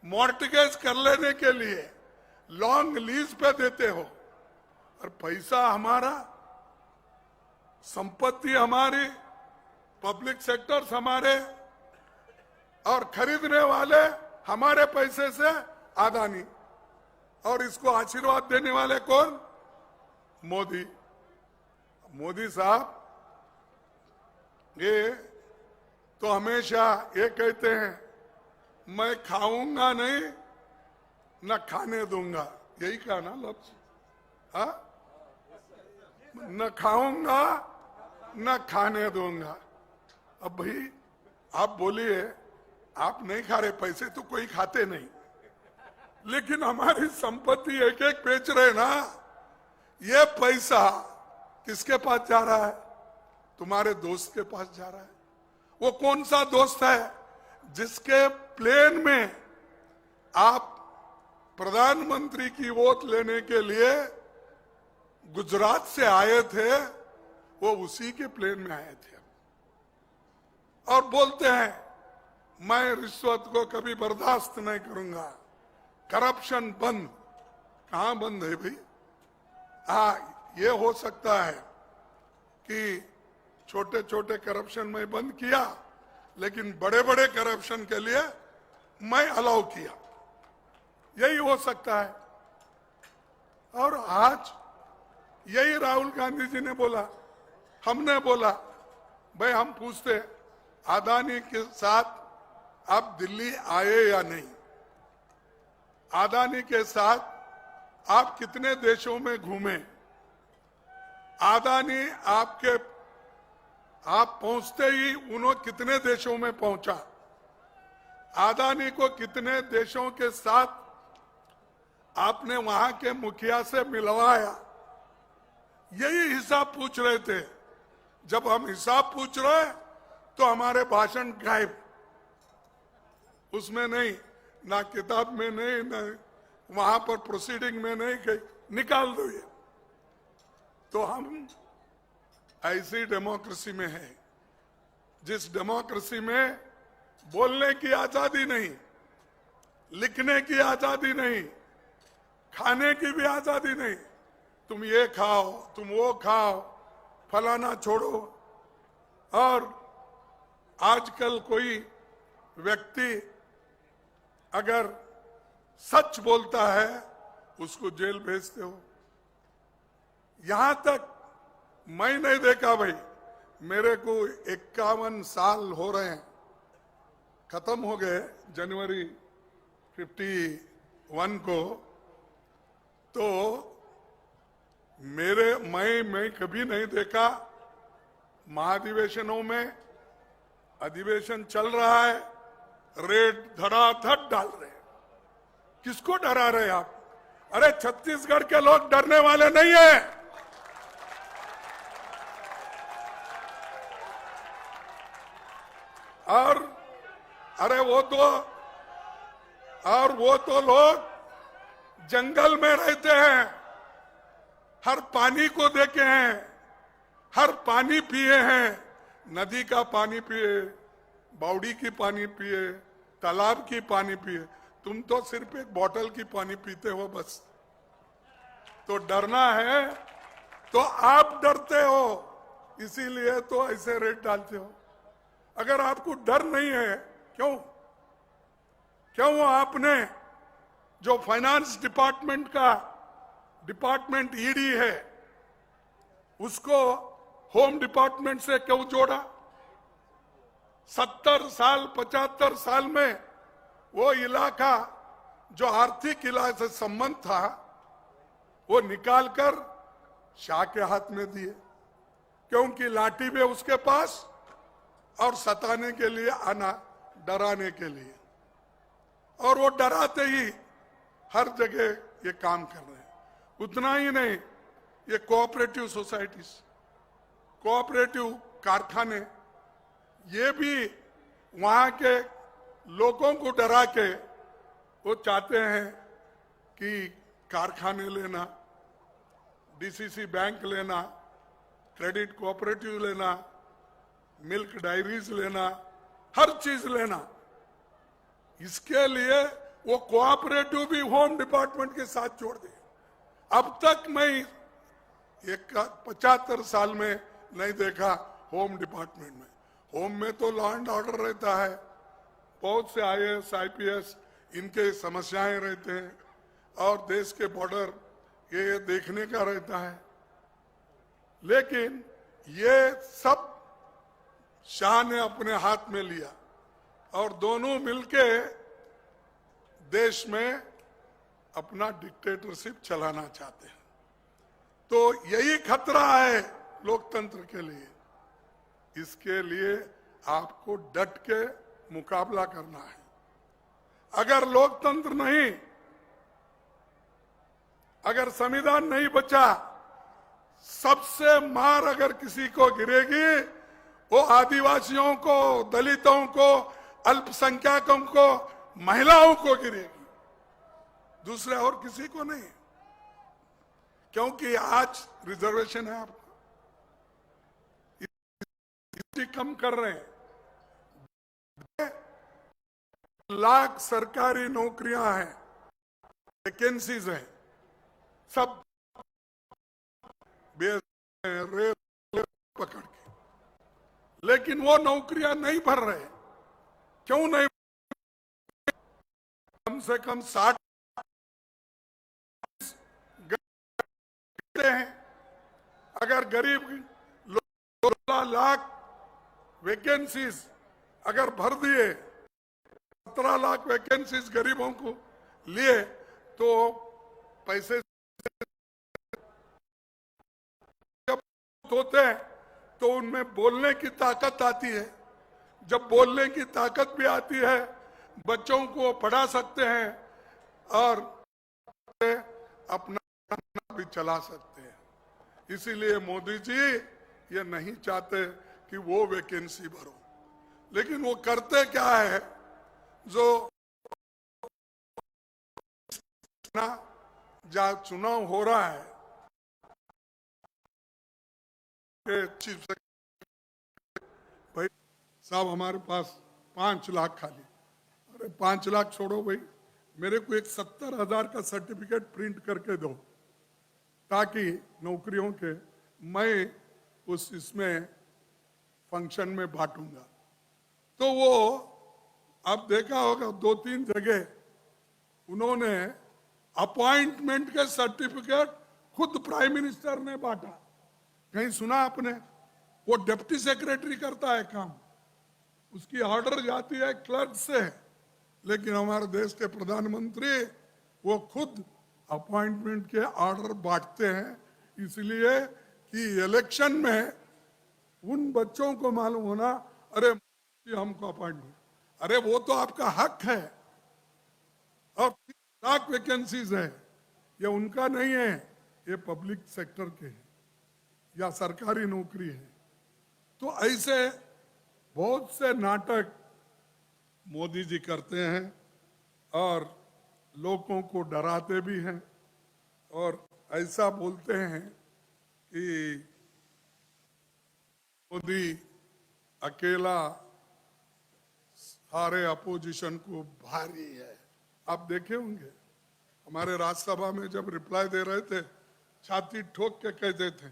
मॉर्टगेज कर लेने के लिए लॉन्ग लीज पे देते हो, और पैसा हमारा, संपत्ति हमारी, पब्लिक सेक्टर्स हमारे, और खरीदने वाले हमारे पैसे से अदानी, और इसको आशीर्वाद देने वाले कौन? मोदी। मोदी साहब ये तो हमेशा ये कहते हैं, मैं खाऊंगा नहीं न खाने दूंगा, यही कहा ना लफ्ज, हाँ? न खाऊंगा न खाने दूंगा। अब भाई आप बोलिए, आप नहीं खा रहे, पैसे तो कोई खाते नहीं, लेकिन हमारी संपत्ति एक एक बेच रहे ना, ये पैसा किसके पास जा रहा है? तुम्हारे दोस्त के पास जा रहा है। वो कौन सा दोस्त है जिसके प्लेन में आप प्रधानमंत्री की वोट लेने के लिए गुजरात से आए थे? वो उसी के प्लेन में आए थे, और बोलते हैं मैं रिश्वत को कभी बर्दाश्त नहीं करूंगा, करप्शन बंद। कहां बंद है भाई? ये हो सकता है कि छोटे छोटे करप्शन में बंद किया, लेकिन बड़े बड़े करप्शन के लिए मैं अलाउ किया, यही हो सकता है। और आज यही राहुल गांधी जी ने बोला, हमने बोला, भाई हम पूछते अदानी के साथ आप दिल्ली आए या नहीं, अदानी के साथ आप कितने देशों में घूमे, अदानी आप पहुंचते ही उन्होंने कितने देशों में पहुंचा, अदानी को कितने देशों के साथ आपने वहां के मुखिया से मिलवाया, यही हिसाब पूछ रहे थे। जब हम हिसाब पूछ रहे तो हमारे भाषण गायब, उसमें नहीं, ना किताब में नहीं, ना वहां पर प्रोसीडिंग में नहीं, कहीं निकाल दो ये। तो हम ऐसी डेमोक्रेसी में है जिस डेमोक्रेसी में बोलने की आजादी नहीं, लिखने की आजादी नहीं, खाने की भी आजादी नहीं। तुम ये खाओ, तुम वो खाओ, फलाना छोड़ो। और आजकल कोई व्यक्ति अगर सच बोलता है उसको जेल भेजते हो। यहां तक मैं नहीं देखा भाई, मेरे को 51 साल हो रहे हैं, खत्म हो गए जनवरी 51 को। तो मैं कभी नहीं देखा महाधिवेशनों में, अधिवेशन चल रहा है, रेड धड़ाधड़ डाल रहे हैं। किसको डरा रहे आप? अरे छत्तीसगढ़ के लोग डरने वाले नहीं है। और अरे वो तो लोग जंगल में रहते हैं, हर पानी को देखे हैं, हर पानी पिए हैं, नदी का पानी पिए, बावड़ी की पानी पिए, तालाब की पानी पिए। तुम तो सिर्फ एक बोतल की पानी पीते हो बस। तो डरना है तो आप डरते हो, इसीलिए तो ऐसे रेट डालते हो। अगर आपको डर नहीं है, क्यों आपने जो फाइनेंस डिपार्टमेंट का डिपार्टमेंट ईडी है उसको होम डिपार्टमेंट से क्यों जोड़ा? 70 साल 75 साल में वो इलाका जो आर्थिक इलाके से संबंध था वो निकालकर शाह के हाथ में दिए, क्योंकि लाठी भी उसके पास और सताने के लिए आना, डराने के लिए, और वो डराते ही हर जगह ये काम कर रहे हैं। उतना ही नहीं, ये कोऑपरेटिव सोसाइटीज, कोऑपरेटिव कारखाने, ये भी वहां के लोगों को डरा के वो चाहते हैं कि कारखाने लेना, डीसीसी बैंक लेना, क्रेडिट कोऑपरेटिव लेना, मिल्क डायरीज लेना, हर चीज लेना। इसके लिए वो कोऑपरेटिव भी होम डिपार्टमेंट के साथ जोड़ दिए। अब तक मैं 75 साल में नहीं देखा होम डिपार्टमेंट में। होम में तो लॉ एंड ऑर्डर रहता है, बहुत से आईएएस आईपीएस इनके समस्याएं रहते हैं, और देश के बॉर्डर ये देखने का रहता है। लेकिन ये सब शाह ने अपने हाथ में लिया और दोनों मिलके देश में अपना डिक्टेटरशिप चलाना चाहते हैं। तो यही खतरा है लोकतंत्र के लिए। इसके लिए आपको डट के मुकाबला करना है। अगर लोकतंत्र नहीं, अगर संविधान नहीं बचा, सबसे मार अगर किसी को गिरेगी वो आदिवासियों को, दलितों को, अल्पसंख्यकों को, महिलाओं को गिरेगी, दूसरे और किसी को नहीं। क्योंकि आज रिजर्वेशन है, आपको कम कर रहे हैं। लाख सरकारी नौकरियां हैं, वैकेंसीज हैं, सब रेल पकड़ के, लेकिन वो नौकरियां नहीं भर रहे। क्यों नहीं? कम से कम 60 हैं। अगर गरीब लोग 16 लाख वैकेंसीज अगर भर दिए, 17 लाख वैकेंसीज गरीबों को लिए, तो पैसे जब होते हैं तो उनमें बोलने की ताकत आती है। जब बोलने की ताकत भी आती है, बच्चों को पढ़ा सकते हैं और अपना भी चला सकते हैं। इसीलिए मोदी जी ये नहीं चाहते कि वो वैकेंसी भरो, लेकिन वो करते क्या है, जो जहाँ चुनाव हो रहा है, चीफ भाई साहब हमारे पास 5 लाख खाली। अरे 5 लाख छोड़ो भाई, मेरे को एक 70,000 का सर्टिफिकेट प्रिंट करके दो, ताकि नौकरियों के मैं उस इसमें फंक्शन में बांटूंगा। तो वो आप देखा होगा 2-3 जगह उन्होंने अपॉइंटमेंट के सर्टिफिकेट खुद प्राइम मिनिस्टर ने बांटा। कहीं सुना आपने? वो डिप्टी सेक्रेटरी करता है काम, उसकी ऑर्डर जाती है क्लर्क से, लेकिन हमारे देश के प्रधानमंत्री वो खुद अपॉइंटमेंट के ऑर्डर बांटते हैं, इसलिए कि इलेक्शन में उन बच्चों को मालूम होना, अरे हमको अपॉइंटमेंट, अरे वो तो आपका हक है। और 3 लाख वैकेंसीज है, ये उनका नहीं है, ये पब्लिक सेक्टर के हैं या सरकारी नौकरी है। तो ऐसे बहुत से नाटक मोदी जी करते हैं और लोगों को डराते भी हैं, और ऐसा बोलते हैं कि मोदी अकेला सारे अपोजिशन को भारी है। आप देखे होंगे हमारे राज्यसभा में जब रिप्लाई दे रहे थे, छाती ठोक के कहते थे,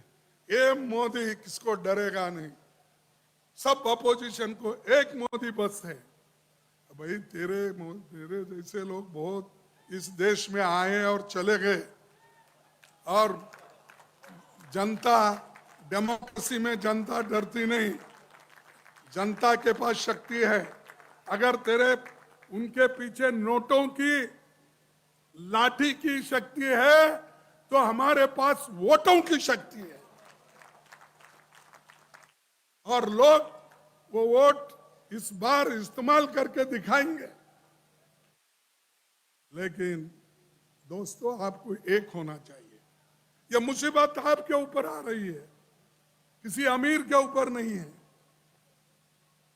ये मोदी किसको डरेगा नहीं, सब अपोजिशन को एक मोदी बस है। भाई तेरे जैसे लोग बहुत इस देश में आए और चले गए, और जनता, डेमोक्रेसी में जनता डरती नहीं, जनता के पास शक्ति है। अगर तेरे उनके पीछे नोटों की लाठी की शक्ति है तो हमारे पास वोटों की शक्ति है और लोग वो वोट इस बार इस्तेमाल करके दिखाएंगे। लेकिन दोस्तों, आपको एक होना चाहिए। यह मुसीबत आपके ऊपर आ रही है, किसी अमीर के ऊपर नहीं है,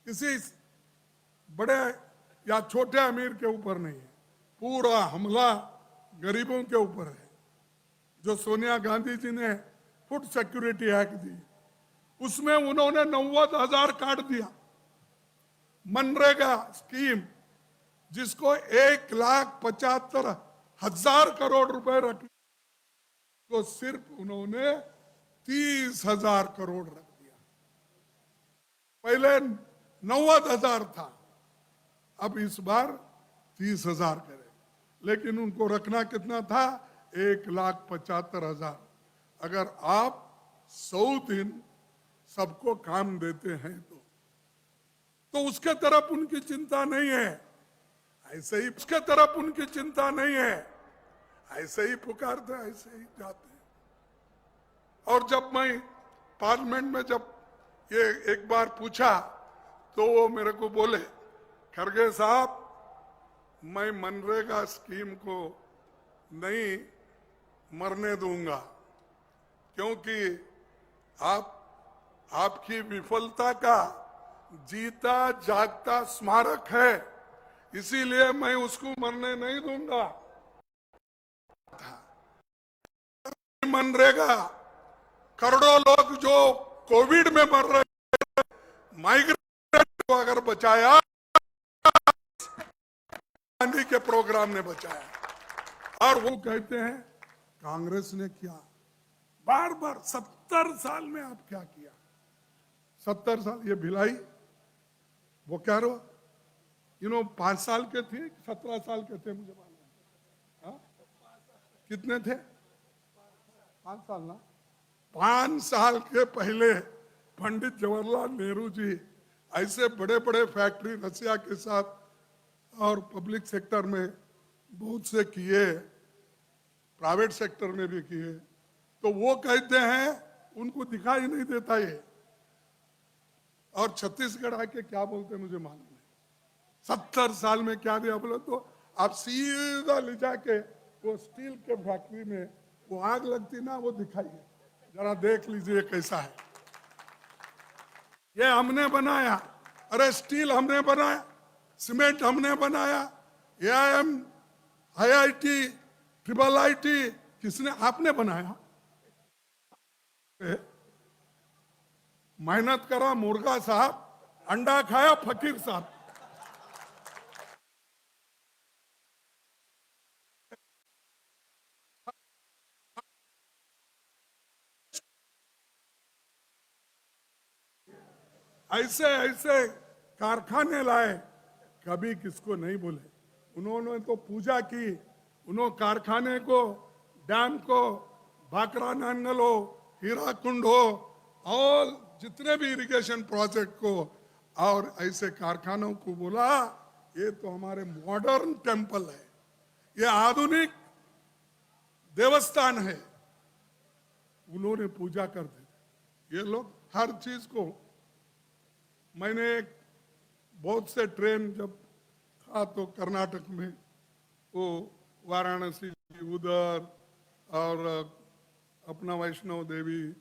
किसी बड़े या छोटे अमीर के ऊपर नहीं है। पूरा हमला गरीबों के ऊपर है। जो सोनिया गांधी जी ने फूड सिक्योरिटी एक्ट दी, उसमें उन्होंने 90,000 काट दिया। मनरेगा स्कीम, जिसको 1,75,000 करोड़ रुपए रखे, तो सिर्फ उन्होंने 30,000 करोड़ रख दिया। पहले 90,000 था, अब इस बार 30,000 करे। लेकिन उनको रखना कितना था? 1,75,000। अगर आप 100 दिन सबको काम देते हैं तो उसके तरफ उनकी चिंता नहीं है। ऐसे ही उसके तरफ उनकी चिंता नहीं है, ऐसे ही पुकारते, ऐसे ही जाते हैं। और जब मैं पार्लियामेंट में जब ये एक बार पूछा तो वो मेरे को बोले, खड़गे साहब, मैं मनरेगा स्कीम को नहीं मरने दूंगा, क्योंकि आपकी विफलता का जीता जागता स्मारक है, इसीलिए मैं उसको मरने नहीं दूंगा। मनरेगा, करोड़ों लोग जो कोविड में मर रहे हैं, माइग्रेट को अगर बचाया, गांधी के प्रोग्राम ने बचाया। और वो कहते हैं कांग्रेस ने किया। बार बार 70 साल में आप क्या किया? 70 साल ये भिलाई, वो क्या रहा, 5 साल के थे, 17 साल के थे, मुझे मालूम है। कितने थे? 5 साल ना। 5 साल के पहले पंडित जवाहरलाल नेहरू जी ऐसे बड़े बड़े फैक्ट्री रसिया के साथ और पब्लिक सेक्टर में बहुत से किए, प्राइवेट सेक्टर में भी किए। तो वो कहते हैं उनको दिखाई नहीं देता ये। और छत्तीसगढ़ आके क्या बोलते मुझे मालूम नहीं। 70 साल में क्या दिया बोले तो आप सीधा ले जाके वो स्टील के फैक्ट्री में वो आग लगती ना, वो दिखाइए, जरा देख लीजिए कैसा है। ये हमने बनाया, अरे स्टील हमने बनाया, सीमेंट हमने बनाया, AIM, IIT, IIIT किसने? आपने बनाया। मेहनत करा मुर्गा साहब, अंडा खाया फकीर साहब। ऐसे ऐसे कारखाने लाए, कभी किसको नहीं बोले। उन्होंने तो पूजा की, उन्होंने कारखाने को, डैम को, भाकरा नांगल हो, हीराकुंड हो, और जितने भी इरिगेशन प्रोजेक्ट को, और ऐसे कारखानों को बोला ये तो हमारे मॉडर्न टेम्पल है, ये आधुनिक देवस्थान है। उन्होंने पूजा कर दी। ये लोग हर चीज को, मैंने बहुत से ट्रेन जब था तो कर्नाटक में, वो वाराणसी उधर, और अपना वैष्णव देवी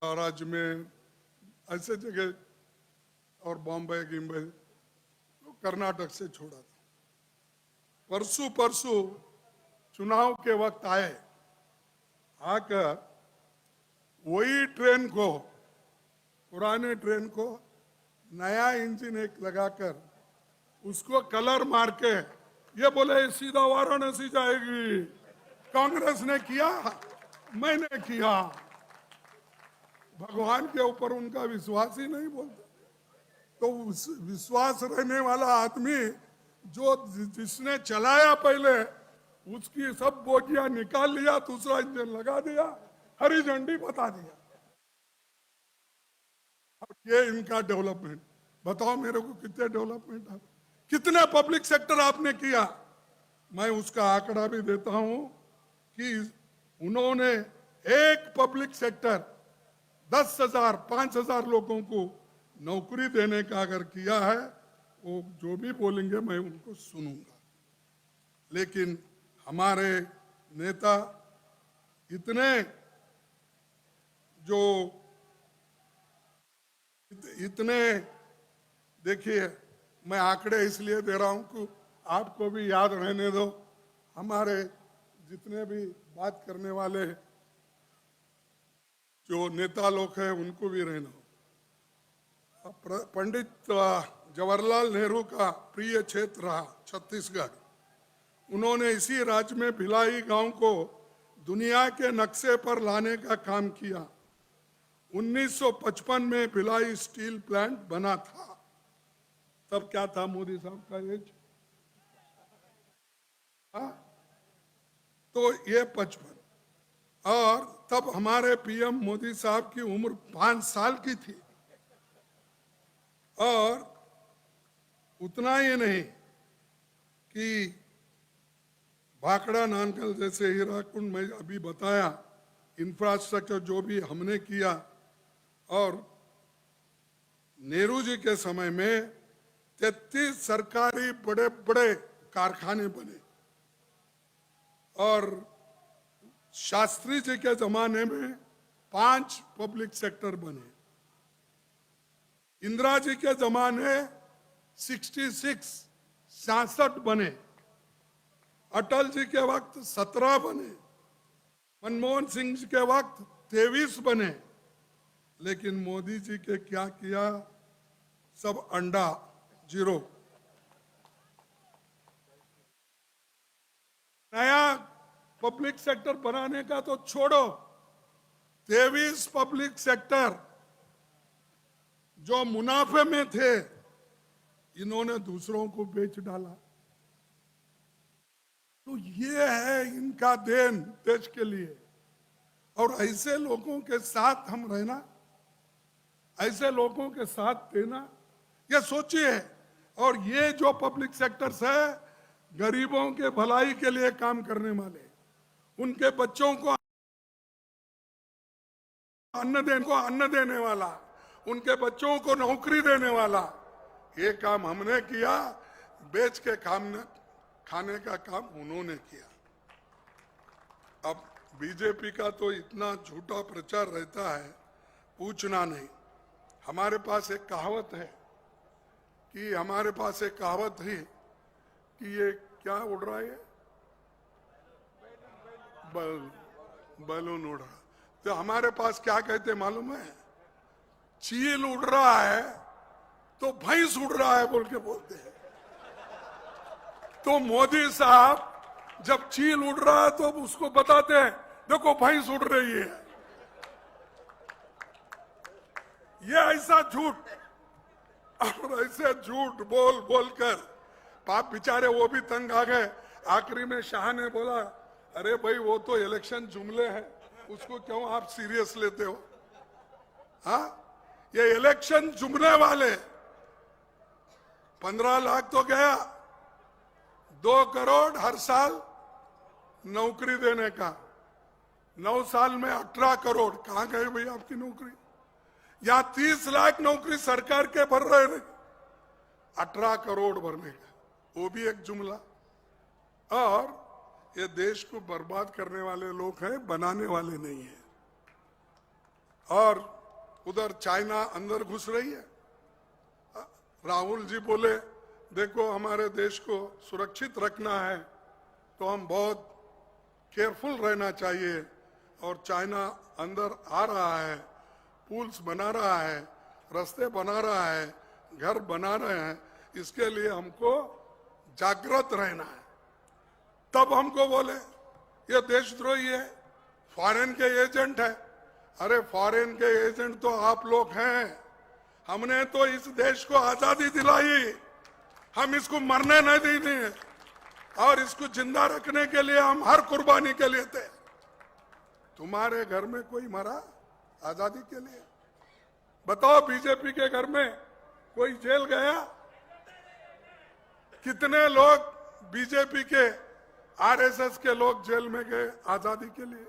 और अजमेर, ऐसे जगह, और बॉम्बे गिम्बे, तो कर्नाटक से छोड़ा था। परसों चुनाव के वक्त आकर वही ट्रेन को, पुराने ट्रेन को नया इंजन एक लगाकर उसको कलर मार के ये बोले सीधा वाराणसी जाएगी। कांग्रेस ने किया, मैंने किया। भगवान के ऊपर उनका विश्वास ही नहीं बोलते। तो उस विश्वास रहने वाला आदमी जो जिसने चलाया पहले, उसकी सब बोगियां निकाल लिया, दूसरा इंजन लगा दिया, हरी झंडी बता दिया। अब ये इनका डेवलपमेंट, बताओ मेरे को कितने डेवलपमेंट है, कितने पब्लिक सेक्टर आपने किया। मैं उसका आंकड़ा भी देता हूं कि उन्होंने एक पब्लिक सेक्टर 10,000 5,000 लोगों को नौकरी देने का अगर किया है, वो जो भी बोलेंगे मैं उनको सुनूंगा। लेकिन हमारे नेता इतने जो इतने देखिए, मैं आंकड़े इसलिए दे रहा हूं कि आपको भी याद रहने दो, हमारे जितने भी बात करने वाले जो नेता लोग हैं उनको भी रहना हो। पंडित जवाहरलाल नेहरू का प्रिय क्षेत्र रहा छत्तीसगढ़। उन्होंने इसी राज्य में भिलाई गांव को दुनिया के नक्शे पर लाने का काम किया। 1955 में भिलाई स्टील प्लांट बना था। तब क्या था मोदी साहब का एज? तो ये 55, और तब हमारे पीएम मोदी साहब की उम्र 5 साल की थी। और उतना ही नहीं कि भाखड़ा नानकल जैसे हीराकुंड में अभी बताया, इंफ्रास्ट्रक्चर जो भी हमने किया, और नेहरू जी के समय में 33 सरकारी बड़े बड़े कारखाने बने, और शास्त्री जी के जमाने में 5 पब्लिक सेक्टर बने। इंदिरा जी के जमाने 66 बने। अटल जी के वक्त 17 बने। मनमोहन सिंह जी के वक्त 23 बने। लेकिन मोदी जी के क्या किया? सब अंडा, जीरो। नया पब्लिक सेक्टर बनाने का तो छोड़ो, 23 पब्लिक सेक्टर जो मुनाफे में थे, इन्होंने दूसरों को बेच डाला। तो ये है इनका देन देश के लिए। और ऐसे लोगों के साथ हम रहना, ऐसे लोगों के साथ देना, ये सोचिए। और ये जो पब्लिक सेक्टर्स है, गरीबों के भलाई के लिए काम करने वाले, उनके बच्चों को अन्न देने वाला, उनके बच्चों को नौकरी देने वाला, ये काम हमने किया। बेच के खाने का काम उन्होंने किया। अब बीजेपी का तो इतना झूठा प्रचार रहता है, पूछना नहीं। हमारे पास एक कहावत है कि ये क्या उड़ रहा है? बैलून उड़ रहा। तो हमारे पास क्या कहते मालूम है? चील उड़ रहा है तो भैंस उड़ रहा है बोल के बोलते हैं। तो मोदी साहब जब चील उड़ रहा है तो उसको बताते हैं, देखो भैंस उड़ रही है। ये ऐसा झूठ और ऐसे झूठ बोल बोल कर पाप बेचारे वो भी तंग आ गए। आखिरी में शाह ने बोला, अरे भाई वो तो इलेक्शन जुमले हैं, उसको क्यों आप सीरियस लेते हो? हाँ, ये इलेक्शन जुमले वाले 15 लाख तो गया, 2 करोड़ हर साल नौकरी देने का, 9 साल में 18 करोड़ कहां गए भाई आपकी नौकरी? या 30 लाख नौकरी सरकार के भर रहे हैं, 18 करोड़ भरने का, वो भी एक जुमला। और ये देश को बर्बाद करने वाले लोग हैं, बनाने वाले नहीं है। और उधर चाइना अंदर घुस रही है। राहुल जी बोले, देखो हमारे देश को सुरक्षित रखना है तो हम बहुत केयरफुल रहना चाहिए। और चाइना अंदर आ रहा है, पुल्स बना रहा है, रास्ते बना रहा है, घर बना रहे हैं। इसके लिए हमको जागृत रहना है। तब हमको बोले ये देशद्रोही है, फॉरेन के एजेंट है। अरे फॉरेन के एजेंट तो आप लोग हैं। हमने तो इस देश को आजादी दिलाई, हम इसको मरने नहीं देंगे और इसको जिंदा रखने के लिए हम हर कुर्बानी के लिए थे। तुम्हारे घर में कोई मरा आजादी के लिए? बताओ, बीजेपी के घर में कोई जेल गया? कितने लोग बीजेपी के आरएसएस के लोग जेल में गए आजादी के लिए?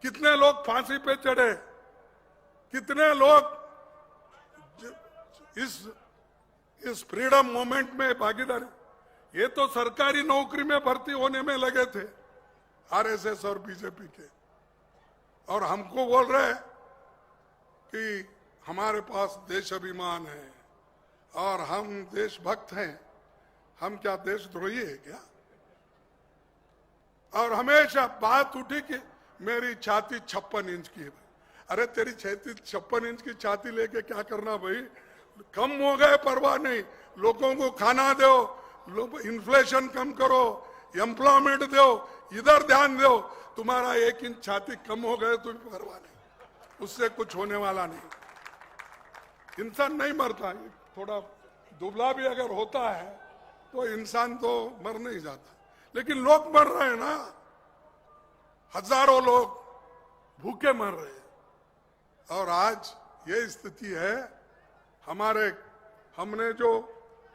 कितने लोग फांसी पे चढ़े, कितने लोग इस फ्रीडम मूवमेंट में भागीदारी, ये तो सरकारी नौकरी में भर्ती होने में लगे थे आरएसएस और बीजेपी के, और हमको बोल रहे हैं कि हमारे पास देश अभिमान है और हम देशभक्त हैं। हम क्या देशद्रोही है क्या? और हमेशा बात उठी कि मेरी छाती 56 इंच की है। अरे तेरी छाती 56 इंच की छाती लेके क्या करना भाई? कम हो गए परवाह नहीं, लोगों को खाना दो, इन्फ्लेशन कम करो, एम्प्लॉयमेंट दो, इधर ध्यान दो। तुम्हारा 1 इंच छाती कम हो गए तो भी परवाह नहीं, उससे कुछ होने वाला नहीं। इंसान नहीं मरता, थोड़ा दुबला भी अगर होता है तो इंसान तो मर नहीं जाता, लेकिन लोग मर रहे हैं ना, हजारों लोग भूखे मर रहे हैं। और आज ये स्थिति है, हमने जो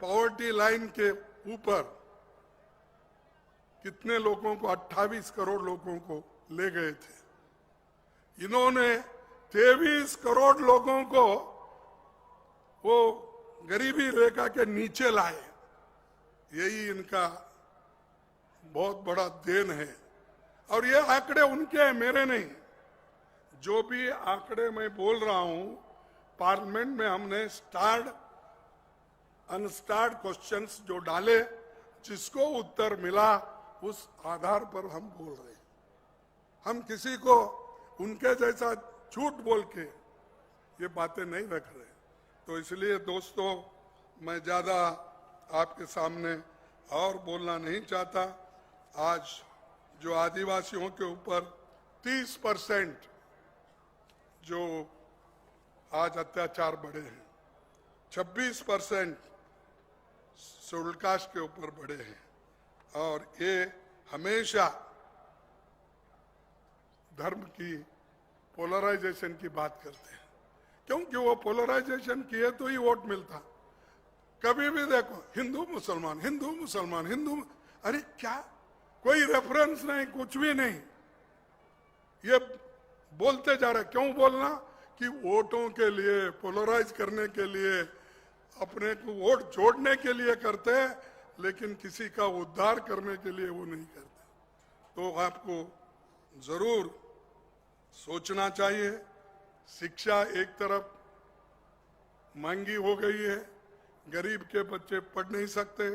पॉवर्टी लाइन के ऊपर कितने लोगों को 28 करोड़ लोगों को ले गए थे, इन्होंने 23 करोड़ लोगों को वो गरीबी रेखा के नीचे लाए। यही इनका बहुत बड़ा देन है। और ये आंकड़े उनके हैं, मेरे नहीं। जो भी आंकड़े मैं बोल रहा हूं, पार्लियामेंट में हमने स्टार्ड अनस्टार्ड क्वेश्चंस जो डाले, जिसको उत्तर मिला उस आधार पर हम बोल रहे हैं। हम किसी को उनके जैसा झूठ बोल के ये बातें नहीं रख रहे। तो इसलिए दोस्तों, मैं ज्यादा आपके सामने और बोलना नहीं चाहता। आज जो आदिवासियों के ऊपर 30% जो आज अत्याचार बढ़े हैं, 26% शेड्यूल कास्ट के ऊपर बढ़े हैं, और ये हमेशा धर्म की पोलराइजेशन की बात करते हैं, क्योंकि वो पोलराइजेशन किए तो ही वोट मिलता। कभी भी देखो हिंदू मुसलमान, हिंदू मुसलमान, हिंदू, अरे क्या, कोई रेफरेंस नहीं, कुछ भी नहीं, ये बोलते जा रहे। क्यों बोलना? कि वोटों के लिए, पोलराइज करने के लिए, अपने को वोट जोड़ने के लिए करते हैं, लेकिन किसी का उद्धार करने के लिए वो नहीं करते। तो आपको जरूर सोचना चाहिए। शिक्षा एक तरफ महंगी हो गई है, गरीब के बच्चे पढ़ नहीं सकते,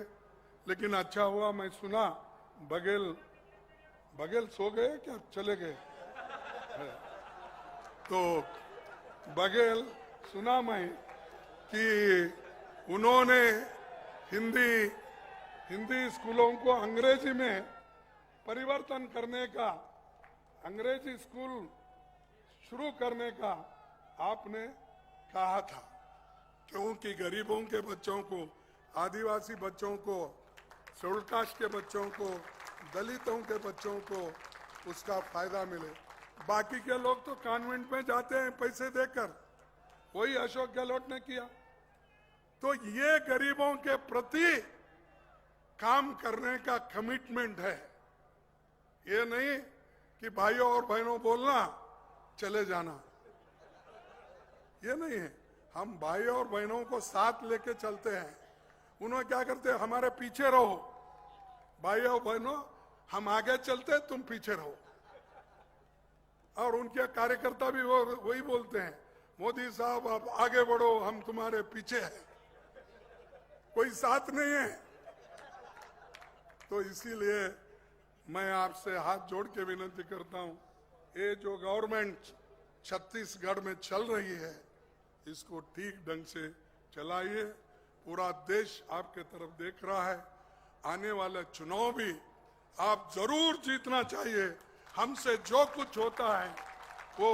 लेकिन अच्छा हुआ मैं सुना बघेल सो गए क्या चले गए? तो बघेल सुना मैं कि उन्होंने हिंदी स्कूलों को अंग्रेजी में परिवर्तन करने का, अंग्रेजी स्कूल शुरू करने का आपने कहा था, क्योंकि गरीबों के बच्चों को, आदिवासी बच्चों को, शेड्यूल कास्ट के बच्चों को, दलितों के बच्चों को उसका फायदा मिले। बाकी के लोग तो कॉन्वेंट में जाते हैं पैसे देकर, वही अशोक गहलोत ने किया। तो ये गरीबों के प्रति काम करने का कमिटमेंट है, ये नहीं कि भाइयों और बहनों बोलना चले जाना, ये नहीं है। हम भाइयों और बहनों को साथ लेके चलते हैं। उन्होंने क्या करते हैं? हमारे पीछे रहो, भाइयों बहनों, हम आगे चलते तुम पीछे रहो। और उनके कार्यकर्ता भी वही बोलते हैं, मोदी साहब आप आगे बढ़ो, हम तुम्हारे पीछे हैं, कोई साथ नहीं है। तो इसीलिए मैं आपसे हाथ जोड़ के विनती करता हूं, ये जो गवर्नमेंट छत्तीसगढ़ में चल रही है, इसको ठीक ढंग से चलाइए। पूरा देश आपके तरफ देख रहा है। आने वाले चुनाव भी आप जरूर जीतना चाहिए। हमसे जो कुछ होता है वो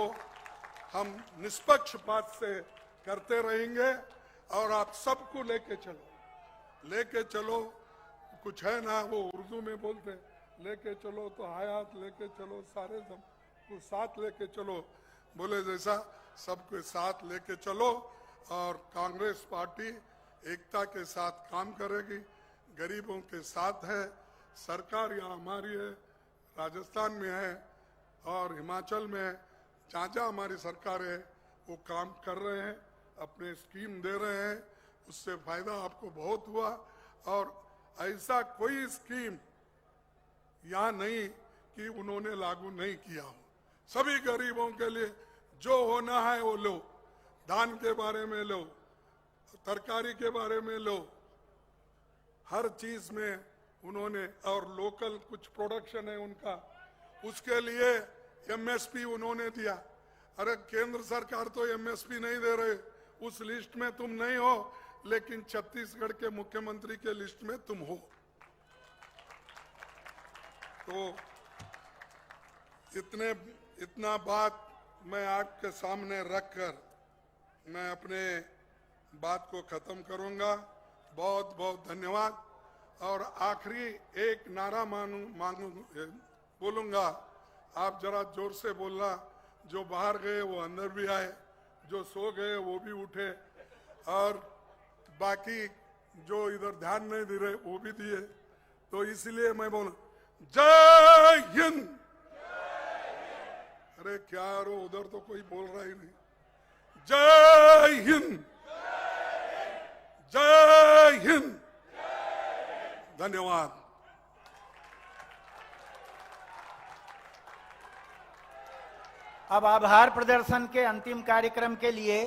हम निष्पक्षपात से करते रहेंगे, और आप सबको लेके चलो। कुछ है ना, वो उर्दू में बोलते हैं, लेके चलो तो हयात, लेके चलो सारे सबको साथ लेके चलो, बोले जैसा सबके साथ लेके चलो। और कांग्रेस पार्टी एकता के साथ काम करेगी, गरीबों के साथ है। सरकार यहाँ हमारी है, राजस्थान में है, और हिमाचल में जहाँ जहाँ हमारी सरकार है वो काम कर रहे हैं, अपने स्कीम दे रहे हैं, उससे फायदा आपको बहुत हुआ। और ऐसा कोई स्कीम यहाँ नहीं कि उन्होंने लागू नहीं किया हो। सभी गरीबों के लिए जो होना है वो लो, धान के बारे में लो, तरकारी के बारे में लो, हर चीज में उन्होंने, और लोकल कुछ प्रोडक्शन है उनका, उसके लिए एमएसपी उन्होंने दिया। अरे केंद्र सरकार तो एमएसपी नहीं दे रहे, उस लिस्ट में तुम नहीं हो, लेकिन छत्तीसगढ़ के मुख्यमंत्री के लिस्ट में तुम हो। तो इतना बात मैं आपके सामने रखकर मैं अपने बात को खत्म करूंगा। बहुत बहुत धन्यवाद। और आखिरी एक नारा बोलूंगा, आप जरा जोर से बोलना। जो बाहर गए वो अंदर भी आए, जो सो गए वो भी उठे, और बाकी जो इधर ध्यान नहीं दे रहे वो भी दिए। तो इसलिए मैं बोलूं, जय हिंद। अरे क्या रो, उधर तो कोई बोल रहा ही नहीं। जय हिंद, जय हिंद। धन्यवाद। अब आभार प्रदर्शन के अंतिम कार्यक्रम के लिए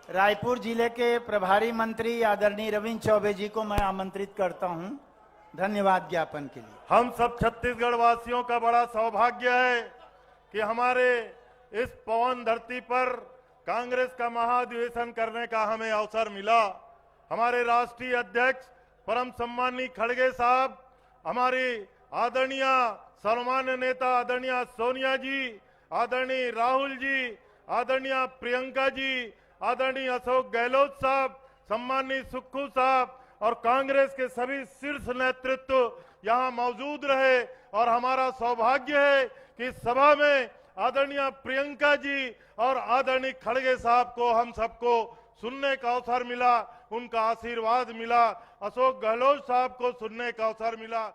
रायपुर जिले के प्रभारी मंत्री आदरणीय रविंद्र चौबे जी को मैं आमंत्रित करता हूं धन्यवाद ज्ञापन के लिए। हम सब छत्तीसगढ़ वासियों का बड़ा सौभाग्य है कि हमारे इस पवन धरती पर कांग्रेस का महाधिवेशन करने का हमें अवसर मिला। हमारे राष्ट्रीय अध्यक्ष परम सम्मानी खड़गे साहब, हमारी आदरणीय सर्वमान्य नेता आदरणीय सोनिया जी, आदरणीय राहुल जी, आदरणीय प्रियंका जी, आदरणीय अशोक गहलोत साहब, सम्मानी सुक्खू साहब और कांग्रेस के सभी शीर्ष नेतृत्व यहाँ मौजूद रहे। और हमारा सौभाग्य है कि इस सभा में आदरणीय प्रियंका जी और आदरणीय खड़गे साहब को हम सबको सुनने का अवसर मिला, उनका आशीर्वाद मिला। अशोक गहलोत साहब को सुनने का अवसर मिला।